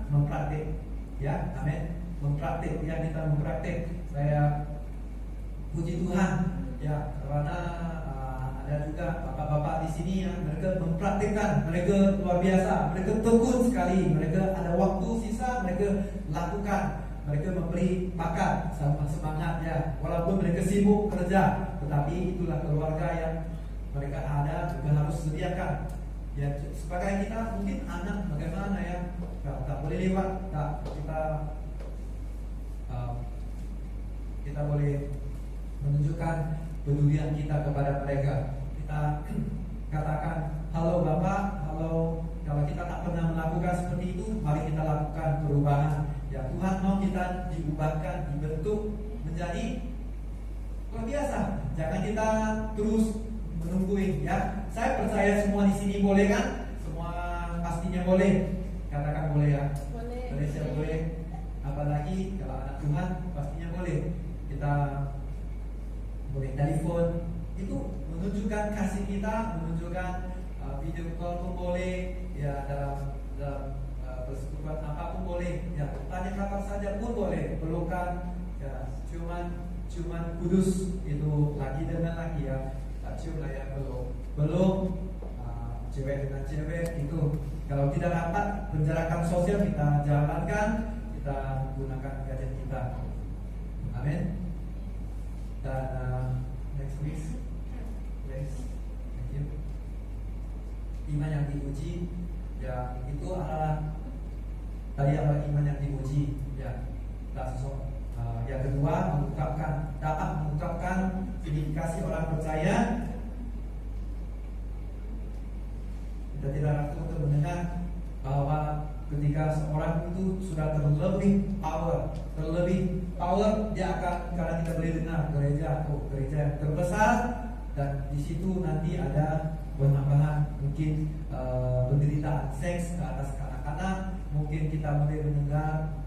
mempraktik, ya, amin. Mempraktik, ya kita mempraktik. Saya puji Tuhan, ya karena ada juga bapak-bapak di sini yang mereka mempraktikkan, mereka luar biasa, mereka tekun sekali, mereka ada waktu sisa, mereka lakukan. Mereka memberi makan sama semangat ya, walaupun mereka sibuk kerja, tetapi itulah keluarga yang mereka ada juga harus sediakan. Ya sebagai kita mungkin anak bagaimana ya, tak boleh lewat, kita boleh menunjukkan pedulian kita kepada mereka. Kita katakan, halo Bapak, halo. Kalau kita tak pernah melakukan seperti itu, mari kita lakukan perubahan. Ya Tuhan mau kita diubahkan, dibentuk menjadi luar biasa. Jangan kita terus menungguin ya. Saya percaya semua di sini boleh kan? Semua pastinya boleh. Katakan boleh ya. Boleh. Indonesia boleh. Apalagi kalau anak Tuhan pastinya boleh. Kita boleh telepon, itu menunjukkan kasih kita, menunjukkan video call pun boleh, ya dalam persekutuan apapun boleh, ya tanya kabar saja pun boleh, pelukan, ya cuman kudus itu lagi dengan lagi ya, tak cium lah ya, belum cewek dengan cewek itu. Kalau tidak dapat penjarakan sosial, kita jalankan, kita gunakan gadget kita. Amin. Dan next please. Next. Thank you. Iman yang diuji, ya itu adalah tadi adalah iman yang diuji, ya. Yang kedua, dapat mengungkapkan indikasi orang percaya. Kita tidak ragu untuk mendengar bahwa ketika seorang itu sudah terlebih power, dia akan, karena kita boleh dengar gereja yang terbesar, dan di situ nanti ada penambahan mungkin penderitaan seks ke atas kanak-kanak. Mungkin kita boleh mendengar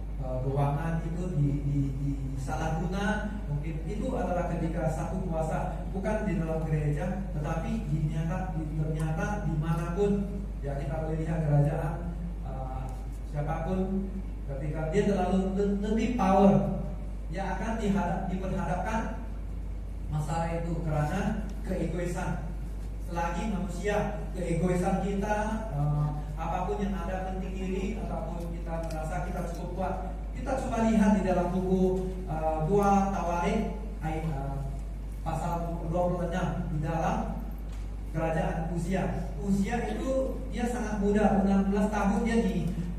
ruangan itu disalahguna. Mungkin itu adalah ketika satu kuasa, bukan di dalam gereja, tetapi ternyata dimanapun. Ya, kita boleh lihat kerajaan siapapun, ketika dia terlalu lebih power, dia akan diperhadapkan masalah itu karena keegoisan. Selagi manusia, keegoisan kita, apapun yang ada penting diri, ataupun kita merasa kita cukup kuat. Kita coba lihat di dalam buku 2 Tawarik pasal 26, di dalam kerajaan Uzia. Uzia itu dia sangat muda, 16 tahun dia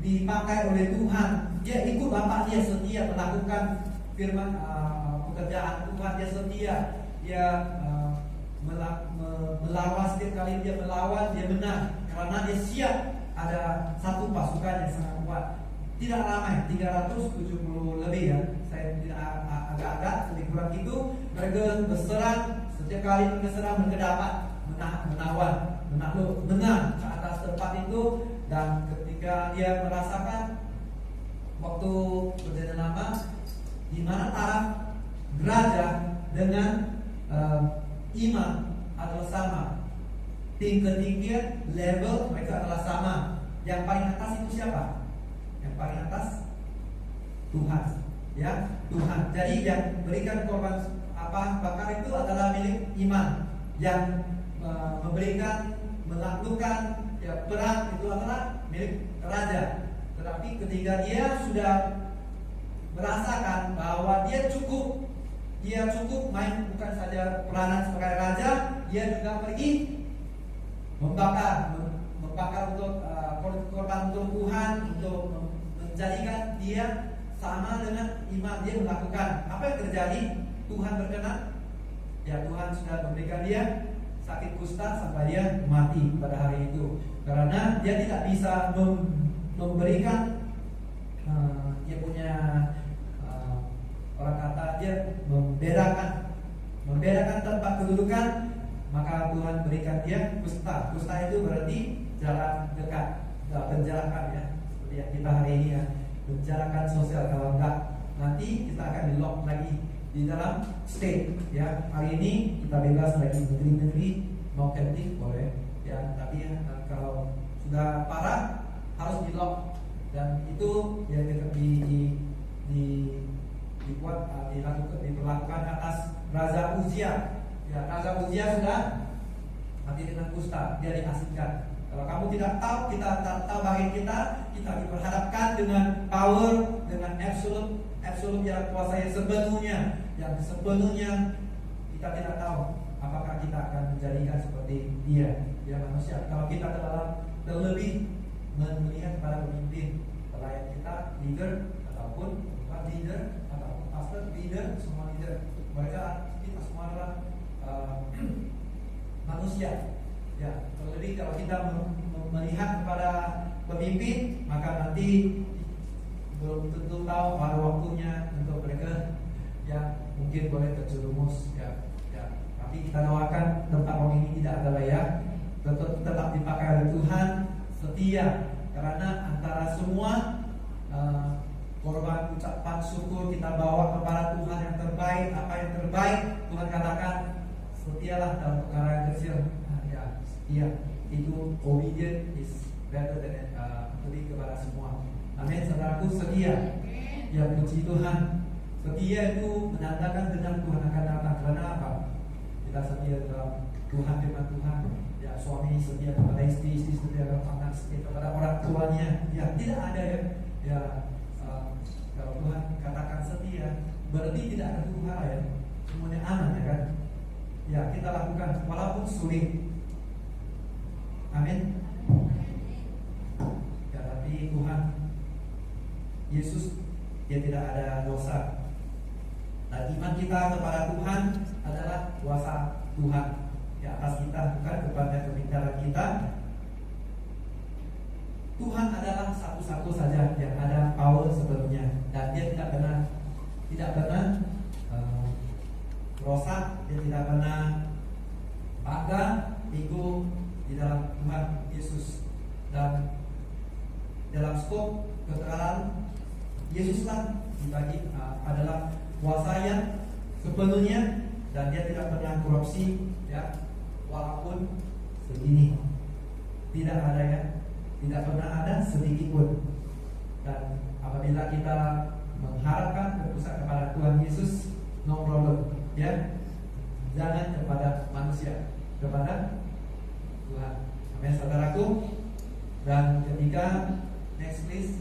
dipakai oleh Tuhan. Dia ikut bapaknya, setia melakukan firman pekerjaan Tuhan, dia setia. Dia melawan, setiap kali dia melawan, dia menang karena dia siap. Ada satu pasukan yang sangat kuat. Tidak ramai, 370 lebih ya. Saya tidak agak-agak lebih kurang itu. Mereka berserang, setiap kali mereka serang mereka dapat menang ke atas tempat itu. Dan ketika dia merasakan waktu berjalan lama, di mana taraf geraja dengan iman adalah sama, tinggian level mereka adalah sama. Yang paling atas itu siapa? Yang paling atas Tuhan, ya, Tuhan. Jadi yang berikan korban bakar itu adalah milik iman. Yang memberikan, melakukan ya perang itu adalah milik raja. Tetapi ketika dia sudah merasakan bahwa dia cukup main bukan saja peranan sebagai raja, dia juga pergi membakar untuk korban untuk Tuhan, untuk menjadikan dia sama dengan iman dia melakukan. Apa yang terjadi? Tuhan berkenan. Ya, Tuhan sudah memberikan dia sakit kusta sampai dia mati pada hari itu, karena dia tidak bisa memberikan dia punya orang kata dia membedakan tempat kedudukan. Maka Tuhan berikan dia kusta. Kusta itu berarti jarak dekat, penjarakan ya, seperti yang kita hari ini ya, penjarakan sosial. Kalau enggak, nanti kita akan di lock lagi di dalam state ya. Hari ini kita bebas lagi, negeri-negeri mau camping boleh ya, tapi kalau sudah parah harus di lock. Dan itu yang diperlakukan atas Raja Uzia. Ya, Raja Uzia sudah mati dengan kusta, dia diasingkan. Kalau kamu tidak tahu, kita tahu bagian kita diperhadapkan dengan power, dengan absolute yang kuasa yang sepenuhnya kita tidak tahu apakah kita akan menjadikan seperti dia manusia. Kalau kita terlebih melihat para pemimpin, pelayan kita, leader ataupun leader ataupun pastor, leader, semua leader, mereka kita semua adalah manusia. Ya, terlebih kalau kita melihat kepada pemimpin, maka nanti belum tentu tahu pada waktunya untuk mereka ya mungkin boleh terjerumus ya. Tapi kita doakan tempat orang ini tidak ada layak, tetap dipakai oleh Tuhan, setia, karena antara semua korban ucapan syukur kita bawa kepada Tuhan yang terbaik. Apa yang terbaik Tuhan katakan, setialah dalam perkara yang kecil. Ya, setia itu obedient is better than lebih kepada semua. Amin, saudaraku, setia. Ya, puji Tuhan. Setia itu menandakan genap Tuhan akan datang. Karena apa? Kita setia dalam Tuhan, firman Tuhan. Ya, suami setia kepada istri, istri setia kepada anak, setia kepada orang tuanya. Ya, tidak ada ya. Ya, kalau Tuhan katakan setia, berarti tidak ada huru hara ya. Semuanya aman ya kan? Ya, kita lakukan walaupun sulit. Amin. Ya, tapi Tuhan Yesus, dia tidak ada dosa. Dan iman kita kepada Tuhan adalah kuasa Tuhan di atas kita, bukan kepada kepintaran kita. Tuhan adalah satu-satu saja yang ada power sepenuhnya, dan dia tidak pernah rosak, dia tidak pernah bangga, ego di dalam Tuhan Yesus. Dan dalam skop keterangan Yesuslah dibagi adalah kuasa yang sepenuhnya, dan dia tidak pernah korupsi ya, walaupun segini tidak ada ya, tidak pernah ada sedikit pun. Dan apabila kita mengharapkan berpusat kepada Tuhan Yesus, no problem ya, jangan kepada manusia, kepada Tuhan. Amin, saudaraku. Dan ketika next please,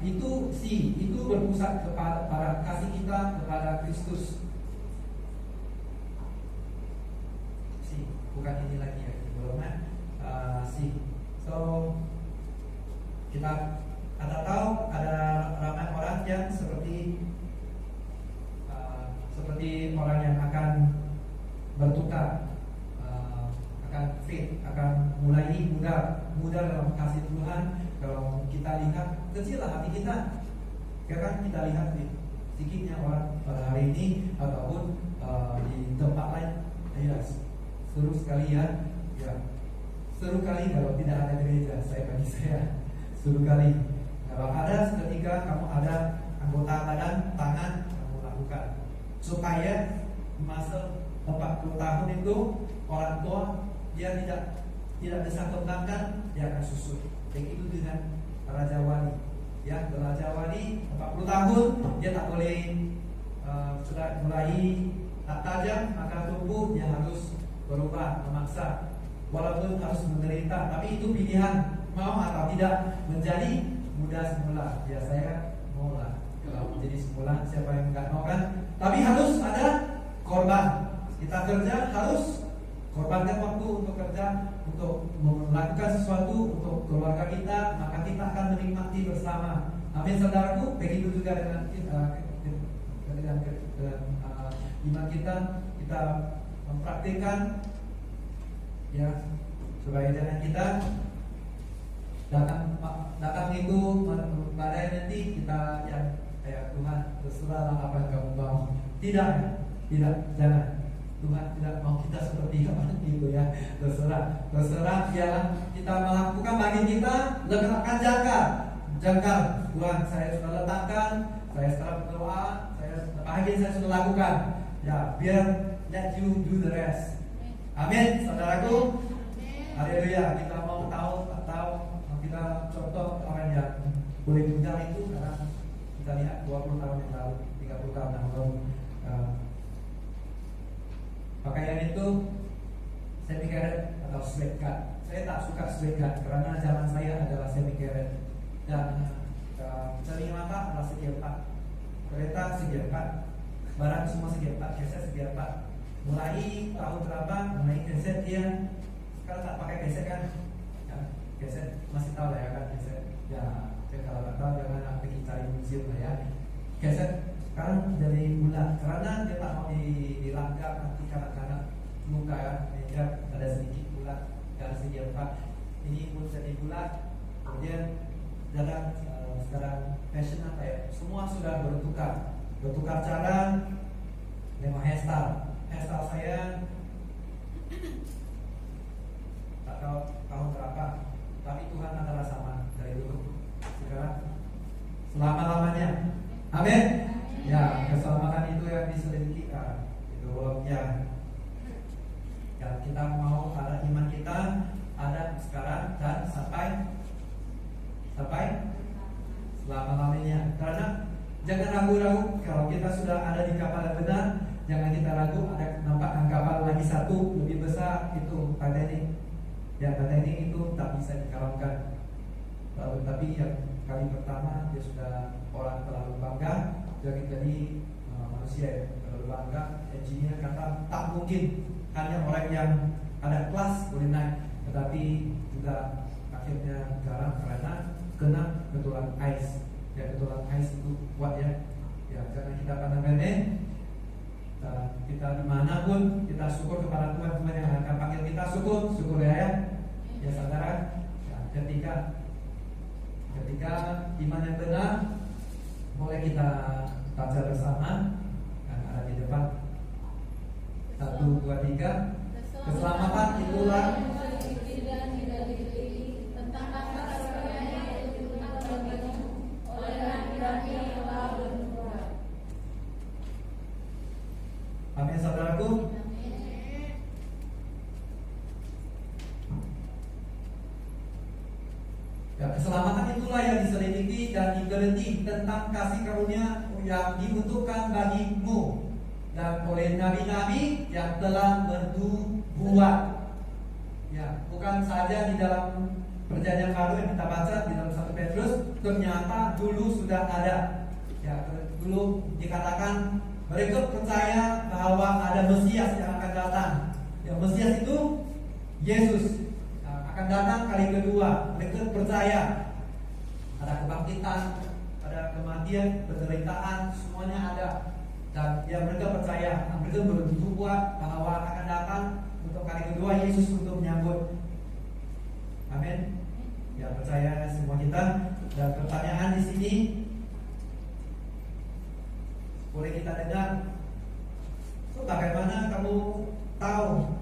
itu berpusat kepada kasih kita kepada Kristus. Bukan ini lagi ya, belum So kita tahu ada ramai orang yang seperti orang yang akan bertukar, akan fit, akan mulai muda dalam kasih Tuhan. Kalau kita lihat kecil hati kita, ya kan, kita lihat sedikitnya orang pada hari ini ataupun di tempat lain, ya seru sekali ya, seru kali kalau tidak ada gereja. Bagi saya seru kali kalau ada ketika kamu ada anggota badan, tangan kamu lakukan, supaya masa 40 tahun itu orang tua dia tidak bisa kembangkan, dia akan susut. Begitu dengan Raja Wali ya, Raja Wali 40 tahun dia tak boleh sudah mulai tak tajam, maka tubuh dia harus berubah, memaksa, walaupun harus menderita, tapi itu pilihan mau atau tidak menjadi muda semula. Ya, saya mau lah kalau menjadi semula, siapa yang enggak mau kan? Tapi harus ada korban. Kita kerja harus korbankan waktu untuk kerja, untuk melakukan sesuatu untuk keluarga kita, maka kita akan menikmati bersama. Amin, saudaraku. Begitu juga dengan iman kita mempraktikkan ya, supaya jangan kita datang itu badai nanti kita yang Tuhan terserahlah apa yang kamu mau. Tidak, jangan. Tuhan tidak mau kita seperti orang itu ya. Terserah ialah kita melakukan bagi kita, letakkan jangkar. Tuhan, saya sudah letakkan, saya setelah berdoa, saya sudah lakukan. Ya, biar let you do the rest. Amin, saudaraku. Haleluya. Kita mau tahu atau kita contoh orang yang boleh tinggal itu, karena kita lihat 20 tahun yang lalu, 30 tahun yang lalu, pakaian itu semi-karet atau sweatcut. Saya tak suka sweatcut karena zaman saya adalah semi-karet, dan cermin mata adalah segi 4, kereta segi 4, barang semua segi 4, keset segi 4. Mulai tahun berapa mulai keset dia, sekarang tak pakai keset kan ya, keset masih tahu lah ya kan, keset ya, kalau tak tahu jangan pergi cari museum lah ya. Keset sekarang jadi bulat karena dia tak mau dilanggar nanti kanak-kanak luka ya, dia ada sedikit bulat dari segi 4, ini pun jadi bulat. Kemudian dalam sekarang fashion apa ya, semua sudah bertukar cara dengan hairstyle saya tak tahu tahun berapa, tapi Tuhan adalah sama dari dulu sekarang selama-lamanya. Amin. Ya, keselamatan itu yang diselidiki itu ya. kita sudah ada di kapal yang benar, jangan kita ragu. Ada nampak kapal lagi satu lebih besar, itu Titanic. Ya, Titanic itu tak bisa dikalahkan. Tapi yang kali pertama dia sudah orang terlalu bangga, jadi manusia terlalu bangga. Engineer kata tak mungkin hanya orang yang ada kelas boleh naik, tetapi juga akhirnya garam karena kena betulan ais. Ya, betulan ais itu kuat ya. Ya, karena kita pandang remeh, kita dimanapun kita syukur kepada Tuhan yang akan panggil kita, syukur ya. Ya saudara, ya, ketika iman yang benar, boleh kita baca bersama yang ada di depan. 1, 2, 3. Keselamatan itulah amin saudaraku. Ya, keselamatan itulah yang diselidiki dan digeliti tentang kasih karunia yang dibutuhkan bagimu dan oleh nabi-nabi yang telah bernubuat. Ya, bukan saja di dalam perjanjian baru yang kita baca di dalam 1 Petrus, ternyata dulu sudah ada. Ya, dulu dikatakan mereka percaya bahwa ada Mesias yang akan datang. Ya, Mesias itu Yesus akan datang kali kedua. Mereka percaya ada kebangkitan, ada kematian, penderitaan, semuanya ada. Dan ya mereka percaya, mereka bernubuat bahwa akan datang untuk kali kedua Yesus untuk menyambut. Amin. Ya, percaya semua kita. Dan pertanyaan di sini boleh kita dengar, so, bagaimana kamu tahu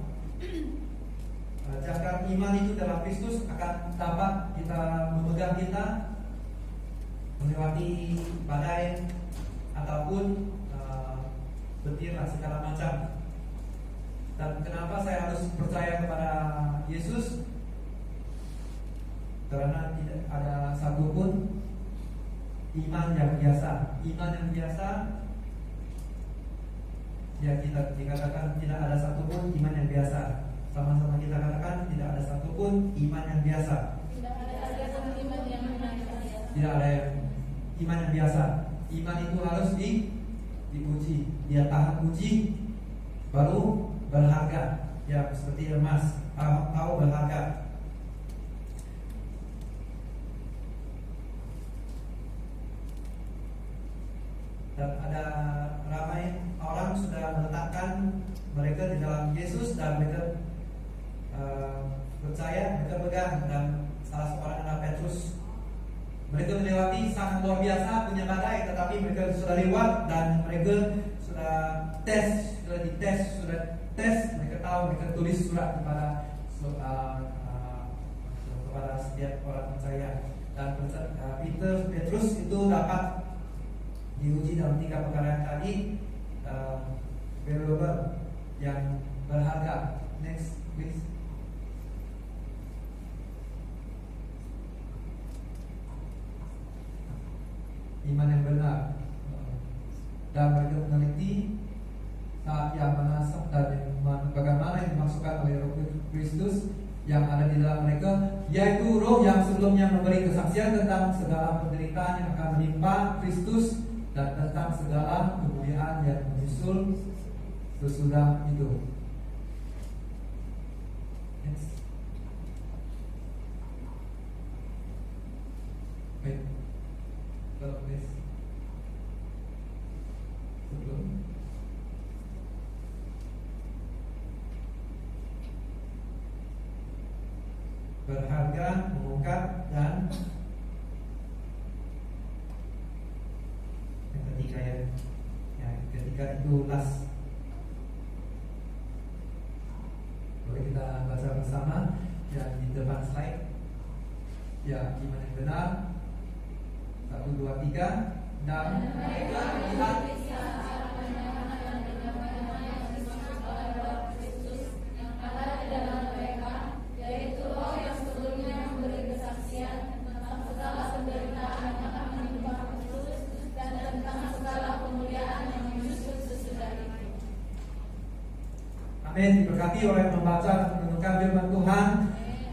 jangkar iman itu dalam Kristus akan dapat kita memegang kita melewati badai ataupun petir segala macam. Dan kenapa saya harus percaya kepada Yesus? Karena tidak ada satupun iman yang biasa. Iman yang biasa, ya kita dikatakan tidak ada satupun iman yang biasa. Sama-sama kita katakan tidak ada satupun iman yang biasa. Tidak ada iman yang biasa. Iman itu harus diuji. Dia tahan uji baru berharga. Ya, seperti emas, tahu berharga. Dan ada ramai orang sudah meletakkan mereka di dalam Yesus dan mereka percaya, mereka pegang. Dan salah seorang adalah Petrus. Mereka melewati sangat luar biasa punya badai, tetapi mereka sudah lewat dan mereka sudah tes, mereka tahu, mereka tulis surat kepada setiap orang percaya. Dan Petrus itu dapat diuji dalam 3 perkara yang tadi, valuable, yang berharga. Next please. Iman yang benar. Dan mereka meneliti saat yang mana dan bagaimana yang dimaksudkan oleh Roh Kristus yang ada di dalam mereka, yaitu Roh yang sebelumnya memberi kesaksian tentang segala penderitaan yang akan menimpa Kristus dan tentang segala kemuliaan yang menyusul sesudah itu. Next. Wait. Kalau please. Sebelum. Berharga, mengungkap, dan yang ketiga ya, ketika itu last. Boleh kita baca bersama yang di depan slide. Ya, iman yang benar. 1, 2, 3. Dan mereka melihat segala penderitaan yang akan menimpa Kristus dan tentang segala kemuliaan Amin. Diberkati oleh membaca dan merenungkan firman Tuhan.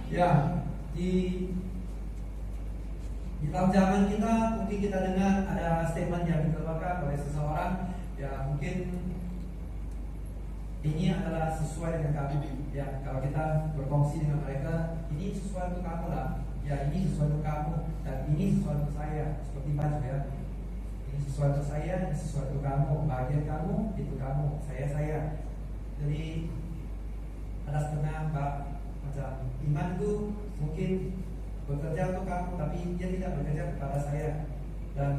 Ya, di dalam zaman kita mungkin kita dengar ada statement yang dikeluarkan oleh seseorang, ya mungkin ini adalah sesuai dengan kamu. Ya, kalau kita berkongsi dengan mereka, ini sesuai untuk kamu lah. Ya, ini sesuai untuk kamu dan ini sesuai untuk saya. Seperti baju ya. Ini sesuai untuk saya, ini sesuai untuk kamu. Bagian kamu, itu kamu. Saya. Jadi ada setengah macam iman itu mungkin bekerja untuk kamu, tapi dia tidak bekerja kepada saya. Dan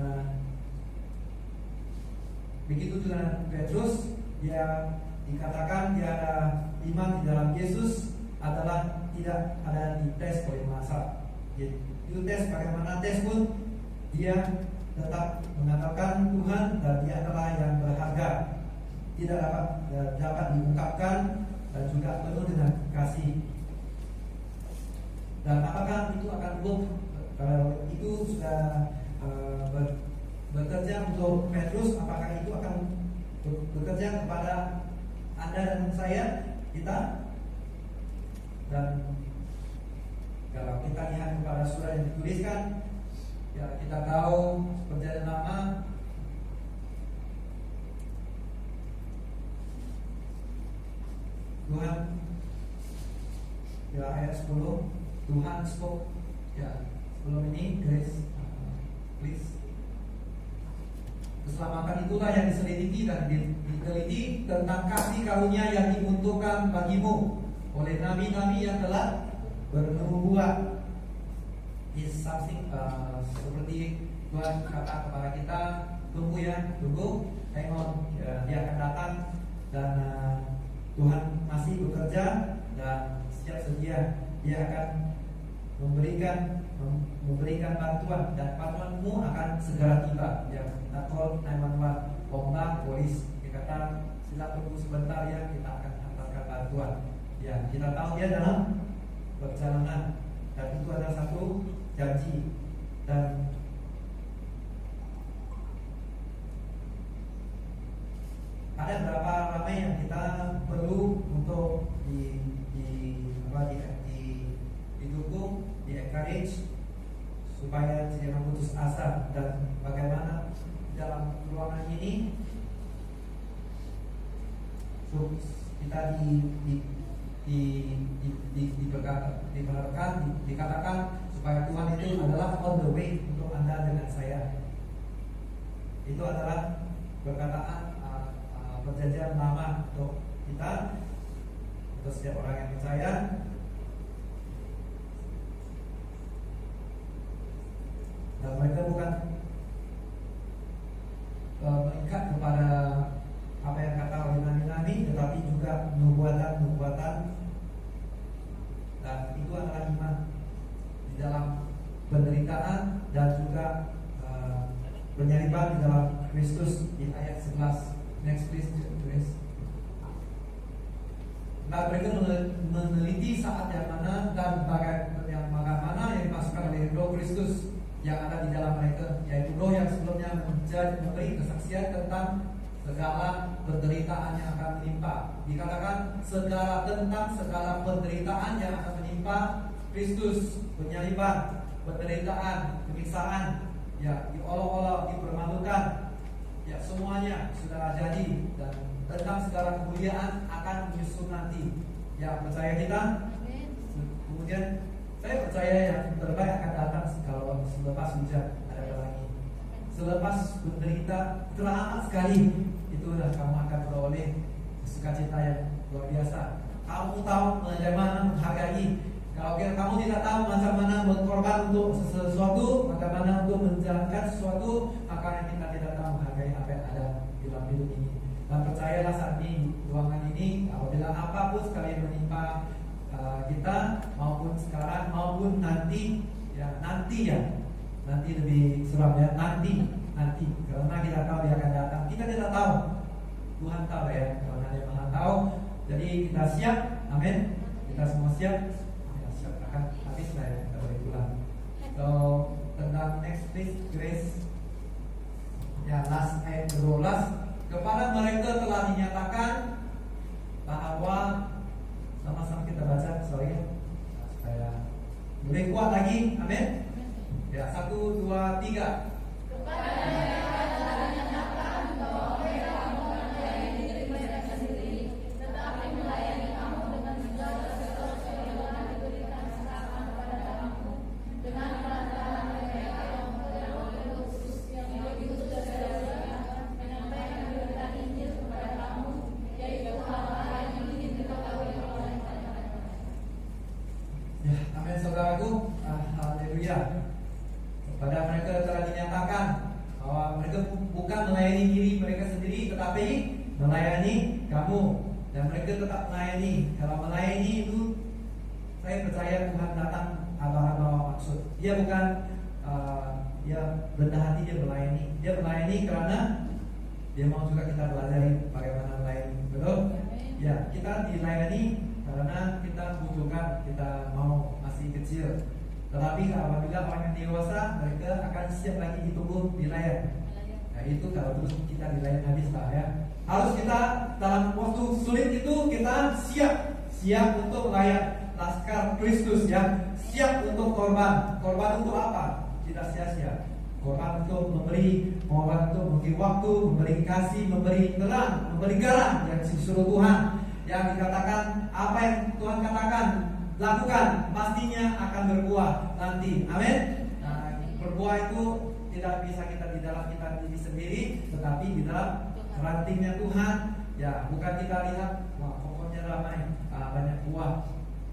begitu juga Petrus, dia dikatakan dia ada iman di dalam Yesus adalah tidak ada dites oleh masa. Itu tes bagaimana tes pun dia tetap mengatakan Tuhan dan dia adalah yang berharga, tidak dapat diungkapkan dan juga penuh dengan kasih. Dan apakah itu akan work? Kalau itu sudah bekerja untuk Petrus, apakah itu akan bekerja kepada Anda dan saya, kita? Dan kalau kita lihat kepada surat yang dituliskan, ya kita tahu Perjanjian Lama Tuhan, ya ayat 10, Tuhan spoke. Ya, sebelum ini Grace, please. Keselamatan itulah yang diselidiki dan diteliti tentang kasih karunia yang diuntukkan bagimu oleh nabi-nabi yang telah bernubuat. Is something seperti Tuhan kata kepada kita, tunggu ya, tunggu, hang on, ya, dia akan datang dan Tuhan masih bekerja dan siap sedia. Dia akan memberikan bantuan dan bantuanmu akan segera tiba. Ya, kita call 911, ombak, polis. Dia kata sila tunggu sebentar ya, kita akan hantarkan bantuan. Ya, kita tahu dia dalam perjalanan dan itu adalah satu janji. Dan ada berapa ramai yang kita perlu untuk didukung, di encourage supaya tidak memutus asa. Dan bagaimana dalam ruangan ini kita dikatakan supaya Tuhan itu adalah on the way untuk Anda dengan saya. Itu adalah perkataan Perjanjian Lama untuk kita, untuk setiap orang yang percaya. Dan mereka bukan mengikat kepada apa yang kata oleh nabi-nabi, tetapi juga nubuatan. Dan itu adalah iman di dalam penderitaan dan juga penyaliban di dalam Kristus di ayat 11. Next please. Nah, mereka meneliti saat yang mana dan bagaimana yang dimasukkan oleh Roh Kristus yang ada di dalam mereka, yaitu Roh yang sebelumnya memberi kesaksian tentang segala penderitaan yang akan menimpa. Dikatakan tentang segala penderitaan yang akan menimpa Kristus, penyaliban, penderitaan, penyiksaan, ya, diolok-olok, dipermalukan, ya, semuanya sudah jadi. Dan tentang segala kemuliaan akan menyusul nanti. Ya, percaya kita? Kemudian saya percaya yang terbaik akan datang kalau selepas hujan ada lagi. Selepas menderita terlama sekali, itulah kamu akan beroleh sukacita yang luar biasa. Kamu tahu bagaimana menghargai. Kalau kamu tidak tahu macam mana berkorban untuk sesuatu, bagaimana untuk menjalankan sesuatu, maka kita tidak tahu menghargai apa yang ada di dalam hidup ini. Dan percayalah saat ini, ruangan ini, apabila apapun sekali menimpa kita, maupun sekarang maupun nanti, ya nanti lebih seram ya, nanti, karena kita tahu dia akan datang. Kita tidak tahu, Tuhan tahu ya, karena Dia Maha tahu. Jadi kita siap, amin. Kita semua siap. Habis lah ya, kita boleh pulang. So, tentang next please, Grace. Ya, last ayat 12. Kepada mereka telah dinyatakan bahwa Boleh kuat lagi, amin. Ya, 1, 2, 3. Ya, amin saudaraku. Haleluya. Kepada mereka telah dinyatakan bahwa mereka bukan melayani diri mereka sendiri, tetapi melayani kamu. Dan mereka tetap melayani. Kalau melayani itu, saya percaya Tuhan datang bawa maksud. Dia bukan dia rendah hati dia melayani. Dia melayani karena dia mau juga kita belajar bagaimana melayani. Betul? Ya, kita dilayani karena kita butuhkan, kita mau masih kecil. Tetapi apabila orang yang dewasa, mereka akan siap lagi ditunggu dilayan. Nah itu kalau terus kita dilayan habis lah ya. Harus kita dalam waktu sulit itu kita siap untuk melayan laskar Kristus ya. Siap untuk korban. Korban untuk apa? Tidak sia-sia. Korban untuk memberi, korban untuk memberi waktu, memberi kasih, memberi terang, memberi garam yang disuruh Tuhan. Yang dikatakan apa yang Tuhan katakan lakukan, pastinya akan berbuah nanti. Amin. Nah, berbuah itu tidak bisa kita di dalam kita diri sendiri, tetapi di dalam rantingnya Tuhan. Ya, bukan kita lihat, wah pokoknya ramai, banyak buah,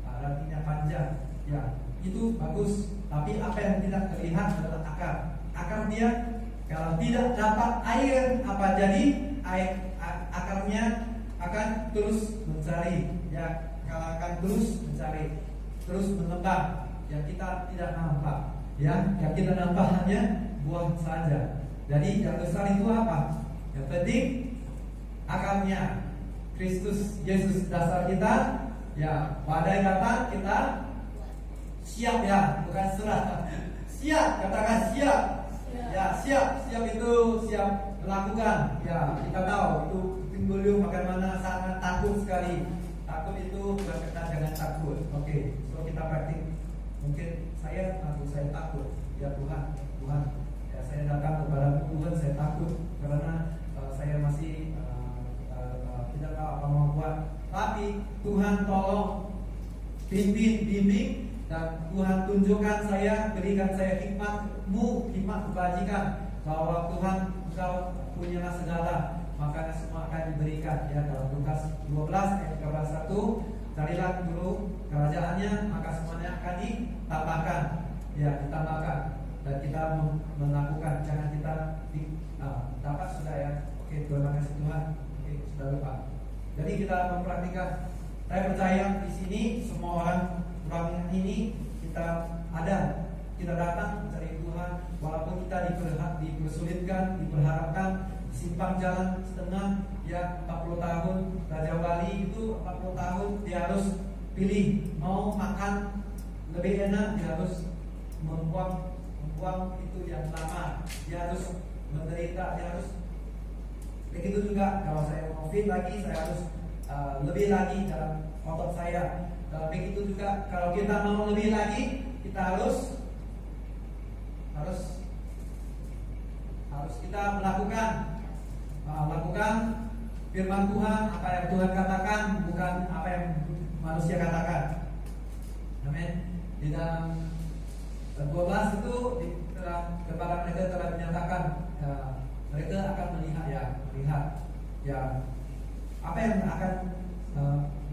rantingnya panjang. Ya, itu bagus. Tapi apa yang tidak terlihat adalah akar. Akar dia kalau tidak dapat air, apa jadi? Akarnya akan terus mencari. Ya, akan terus mencari, terus mengembang. Yang kita tidak nampak, ya, yang kita nampak hanya buah saja. Jadi yang besar itu apa? Yang penting akarnya Kristus Yesus dasar kita. Ya, badai datang kita siap ya, bukan serah. Siap, katakan siap. Ya, siap itu siap melakukan. Ya, kita tahu itu timbul bagaimana sangat takut sekali. Takut itu berkaitan dengan takut. Oke, so kita praktik. Mungkin saya takut. Ya Tuhan, ya, saya datang kepada Tuhan, saya takut karena saya masih tidak tahu apa mau buat. Tapi Tuhan tolong bimbing dan Tuhan tunjukkan saya, berikan saya hikmat kebajikan bahwa Tuhan Engkau punyalah segala. Maka semua akan diberikan ya. Dalam Lukas 12 ayat 1, carilah dulu kerajaannya, maka semuanya akan ditambahkan. Ya, ditambahkan. Dan kita melakukan, jangan kita dapat sudah ya. Oke, terima kasih Tuhan. Oke, sudah lupa. Jadi kita mempraktikkan. Saya percaya di sini semua orang ini kita ada, kita datang mencari Tuhan, walaupun kita dipersulitkan, diperharapkan simpang jalan setengah ya. 40 tahun Raja Wali itu 40 tahun dia harus pilih mau makan lebih enak, dia harus membuang itu yang lama, dia harus menderita, dia harus begitu juga. Kalau saya mau fit lagi, saya harus lebih lagi dalam otot saya. Begitu juga kalau kita mau lebih lagi, kita harus kita melakukan firman Tuhan, apa yang Tuhan katakan, bukan apa yang manusia katakan. Amin. Di dalam 12 itu kepada mereka telah dinyatakan mereka akan melihat ya apa yang akan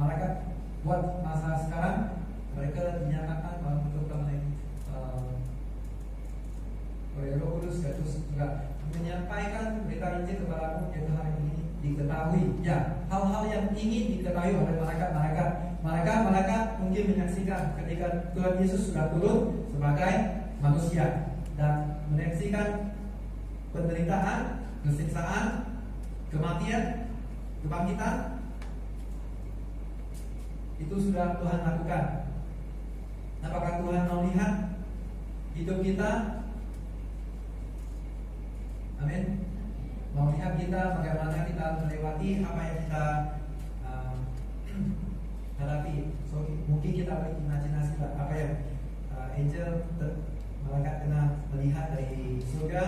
malaikat buat masa sekarang. Mereka dinyatakan bahwa mereka oleh Roh Kudus terus juga menyampaikan berita Injil kepadamu yaitu hari ini diketahui. Ya, hal-hal yang ingin diketahui oleh malaikat mungkin menyaksikan ketika Tuhan Yesus sudah turun sebagai manusia dan menyaksikan penderitaan, kesiksaan, kematian, kebangkitan. Itu sudah Tuhan lakukan. Apakah Tuhan mau lihat hidup kita? Amin. Mau lihat kita bagaimana kita melewati apa yang kita hadapi. So, mungkin kita berimajinasi lah apa yang angel, malaikat kena melihat dari surga.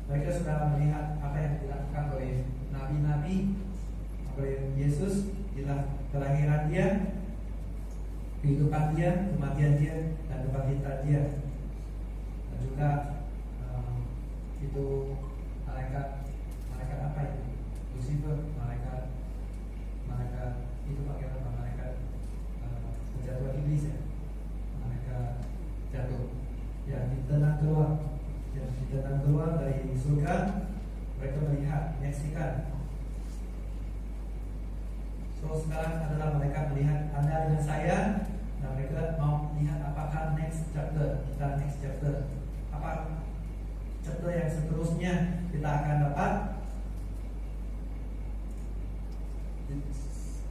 Mereka sudah melihat apa yang dilakukan oleh nabi-nabi, oleh Yesus, kelahiran dia, kehidupan dia, kematian dia, dan kebangkitan dia. Dan juga itu malaikat apa itu? Lucifer, malaikat itu pakai apa? Malaikat penjatuhan iblis ya, malaikat jatuh. Ya, ditendang keluar dari surga. Mereka melihat, menyaksikan. So sekarang adalah mereka melihat Anda dengan saya, dan mereka mau lihat apakah next chapter, apa chapter yang seterusnya kita akan dapat.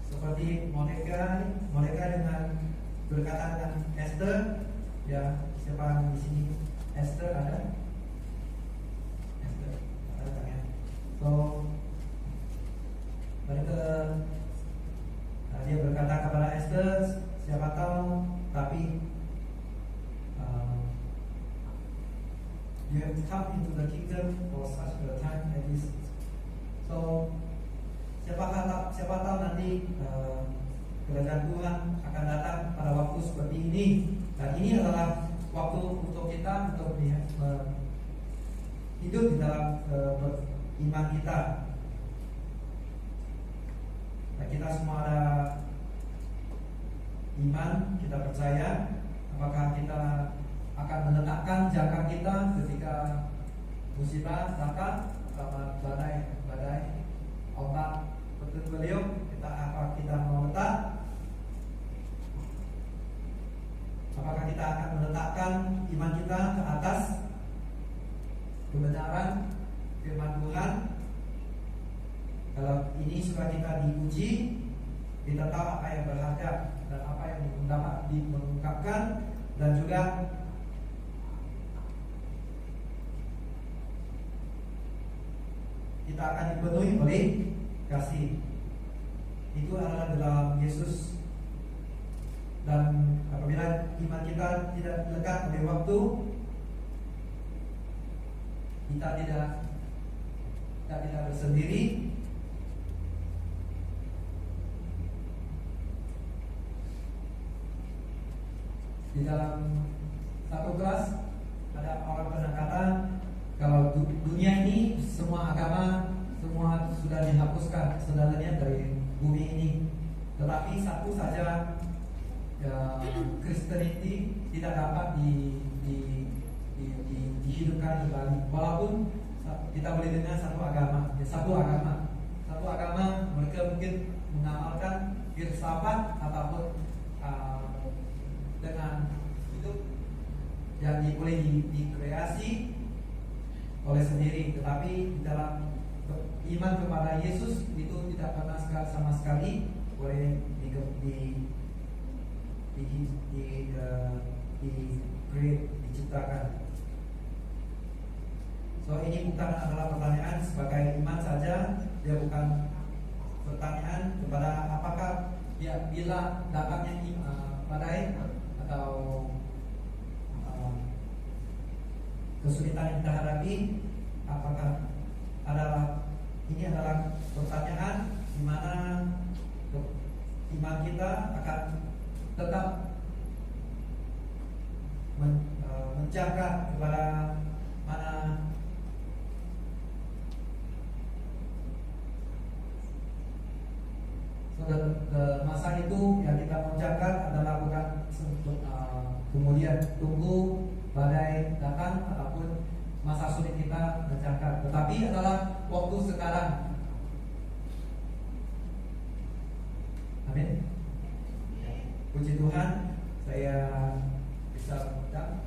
Seperti Mordekai dengan berkata dengan Esther, ya, siapa di sini Esther ada? Esther ada kan ya? So mereka dia berkata kepada Esther, siapa tahu, tapi you have come into the kingdom for such a time as this. So siapa tahu nanti kerajaan Tuhan akan datang pada waktu seperti ini. Dan ini adalah waktu untuk kita untuk hidup di dalam iman kita. Nah, kita semua ada iman, kita percaya. Apakah kita akan menetapkan jangka kita ketika musibah datang, sama badai, ombak bertiup, kita mau letak? Apakah kita akan meletakkan iman kita ke atas kebenaran firman Tuhan? Kalau ini sudah kita diuji, kita tahu apa yang berharga dan apa yang dapat diungkapkan, dan juga kita akan dipenuhi oleh kasih. Itu adalah dalam Yesus. Dan apabila iman kita tidak lekat oleh waktu, kita tidak bersendiri. Di dalam satu kelas ada orang pernah kata, kalau dunia ini semua agama semua sudah dihapuskan sebenarnya dari bumi ini, tetapi satu saja, Christianity tidak dapat dihidupkan kembali. Walaupun kita boleh dengar satu agama, mereka mungkin mengamalkan filsafat ataupun dengan hidup yang boleh dikreasi oleh sendiri, tetapi di dalam iman kepada Yesus itu tidak pernah sama sekali boleh diciptakan. So ini bukan adalah pertanyaan sebagai iman saja, dia bukan pertanyaan kepada apakah dia bila dapatnya badai atau kesulitan yang kita hadapi, apakah ini adalah pertanyaan di mana iman kita akan tetap menjaga kepada mana masa itu yang kita mau jaga adalah bukan kemudian tunggu badai datang ataupun masa sulit kita menjaga, tetapi adalah waktu sekarang. Amin. Puji Tuhan, saya bisa undang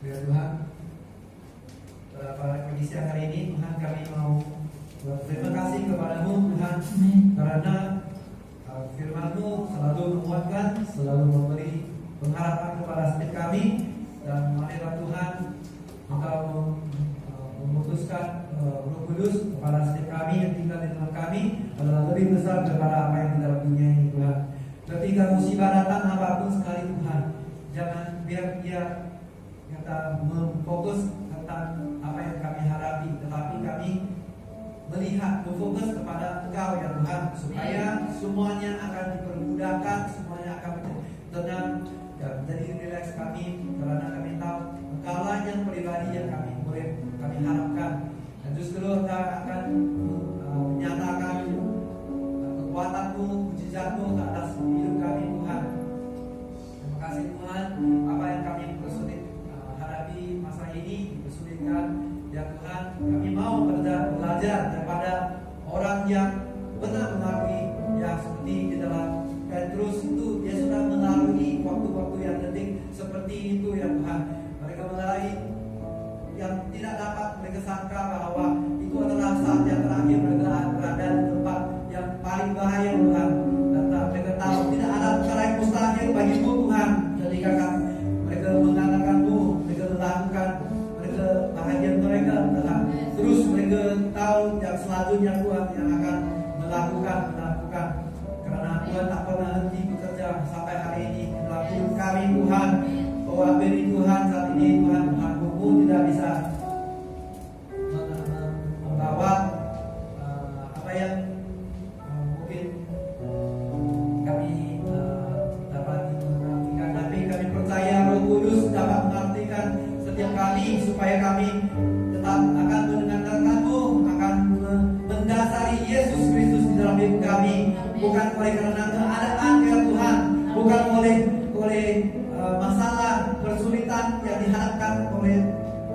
ya Tuhan, pada pagi siang hari ini Tuhan, kami mau berterima kasih kepadamu Tuhan, karena firman-Mu firman-Mu selalu menguatkan, selalu memberi pengharapan kepada setiap kami. Dan marilah Tuhan Engkau memutuskan Roh Kudus kepada setiap kami yang tinggal di dalam kami adalah lebih besar daripada apa yang di dalam dunia ini, Tuhan. Ketika musibah datang apapun sekali, Tuhan, jangan biar dia memfokus tentang apa yang kami hadapi, tetapi kami melihat, berfokus kepada Engkau ya Tuhan, supaya semuanya akan dipermudahkan, semuanya akan tenang dan menjadi rileks kami, karena kami tahu Engkaulah yang pribadi yang kami harapkan, dan justru Engkau akan menyatakan kekuatan-Mu, mujizat-Mu ke atas hidup kami, Tuhan. Terima kasih Tuhan, apa yang kami persulit hadapi masa ini dipersulitkan ya Tuhan. Kami mau belajar daripada orang yang benar melalui ya, seperti di dalam Petrus itu, dia sudah melalui waktu-waktu yang penting seperti itu ya Tuhan. Mereka melalui yang tidak dapat mereka sangka bahwa itu adalah saat yang terakhir mereka berada di tempat yang paling bahaya Tuhan. Dan mereka tahu tidak ada cara yang mustahil bagimu Tuhan. Ketika mereka mengatakan-Mu, mereka melakukan mereka bahagia mereka Tuhan. Terus mereka tahu yang selanjutnya Tuhan yang akan melakukan. Karena Tuhan tak pernah henti bekerja sampai hari ini dalam hidup kami Tuhan. Bahwa beri Tuhan saat ini Tuhan, aku tidak bisa membawa apa yang mungkin kami dapat mengartikan, tapi kami percaya Roh Kudus dapat mengartikan setiap kami supaya kami tetap akan mendengarkan-Mu, akan mendasari Yesus Kristus di dalam hidup kami, bukan oleh karena keadaan ya Tuhan, bukan oleh masalah persulitan yang dihadapkan oleh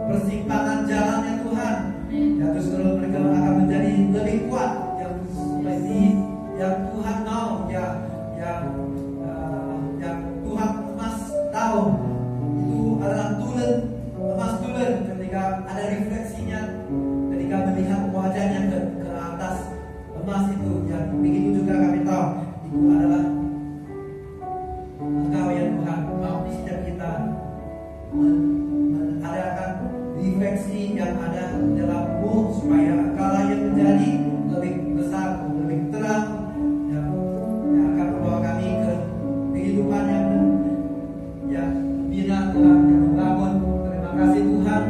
persimpangan jalannya Tuhan. Ya justru mereka akan menjadi lebih kuat yang seperti yang Tuhan mau yang Tuhan emas tahu itu adalah emas tulen ketika ada refleksinya, ketika melihat wajahnya ke atas emas itu. Yang begitu juga kami tahu itu adalah Engkau ya Tuhan, mau setiap kita mengadakan refleksi yang ada dalam-Mu supaya Engkau yang menjadi lebih besar, lebih terang yang akan membawa kami ke kehidupan yang bina Tuhan, yang membangun. Terima kasih Tuhan.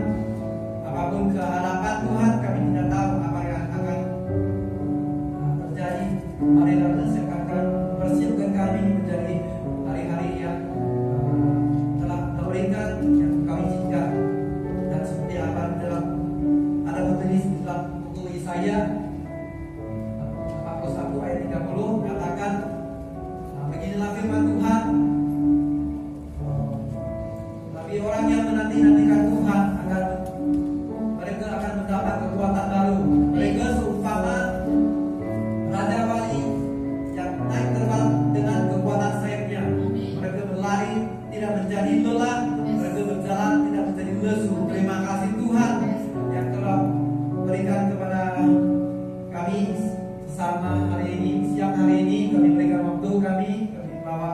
Apapun kehadapan Tuhan, kami tidak tahu apa yang akan terjadi. Marilah Tuhan persiapkan kami menjadi hari-hari yang telah memberikan yang kami izinkan. Dan seperti apa dalam ada tertulis di dalam buku Yesaya 41 ayat 30 mengatakan, beginilah firman Tuhan, tapi orang yang menanti-nantikan Tuhan mereka akan mendapat kekuatan baru. Mereka seumpama raja wali yang naik terbang dengan kekuatan sayapnya. Mereka berlari tidak menjadi lelah, mereka berjalan tidak menjadi lesu. Terima kasih Tuhan yang telah berikan kepada kami sama hari ini, siang hari ini. Kami berikan waktu kami bawa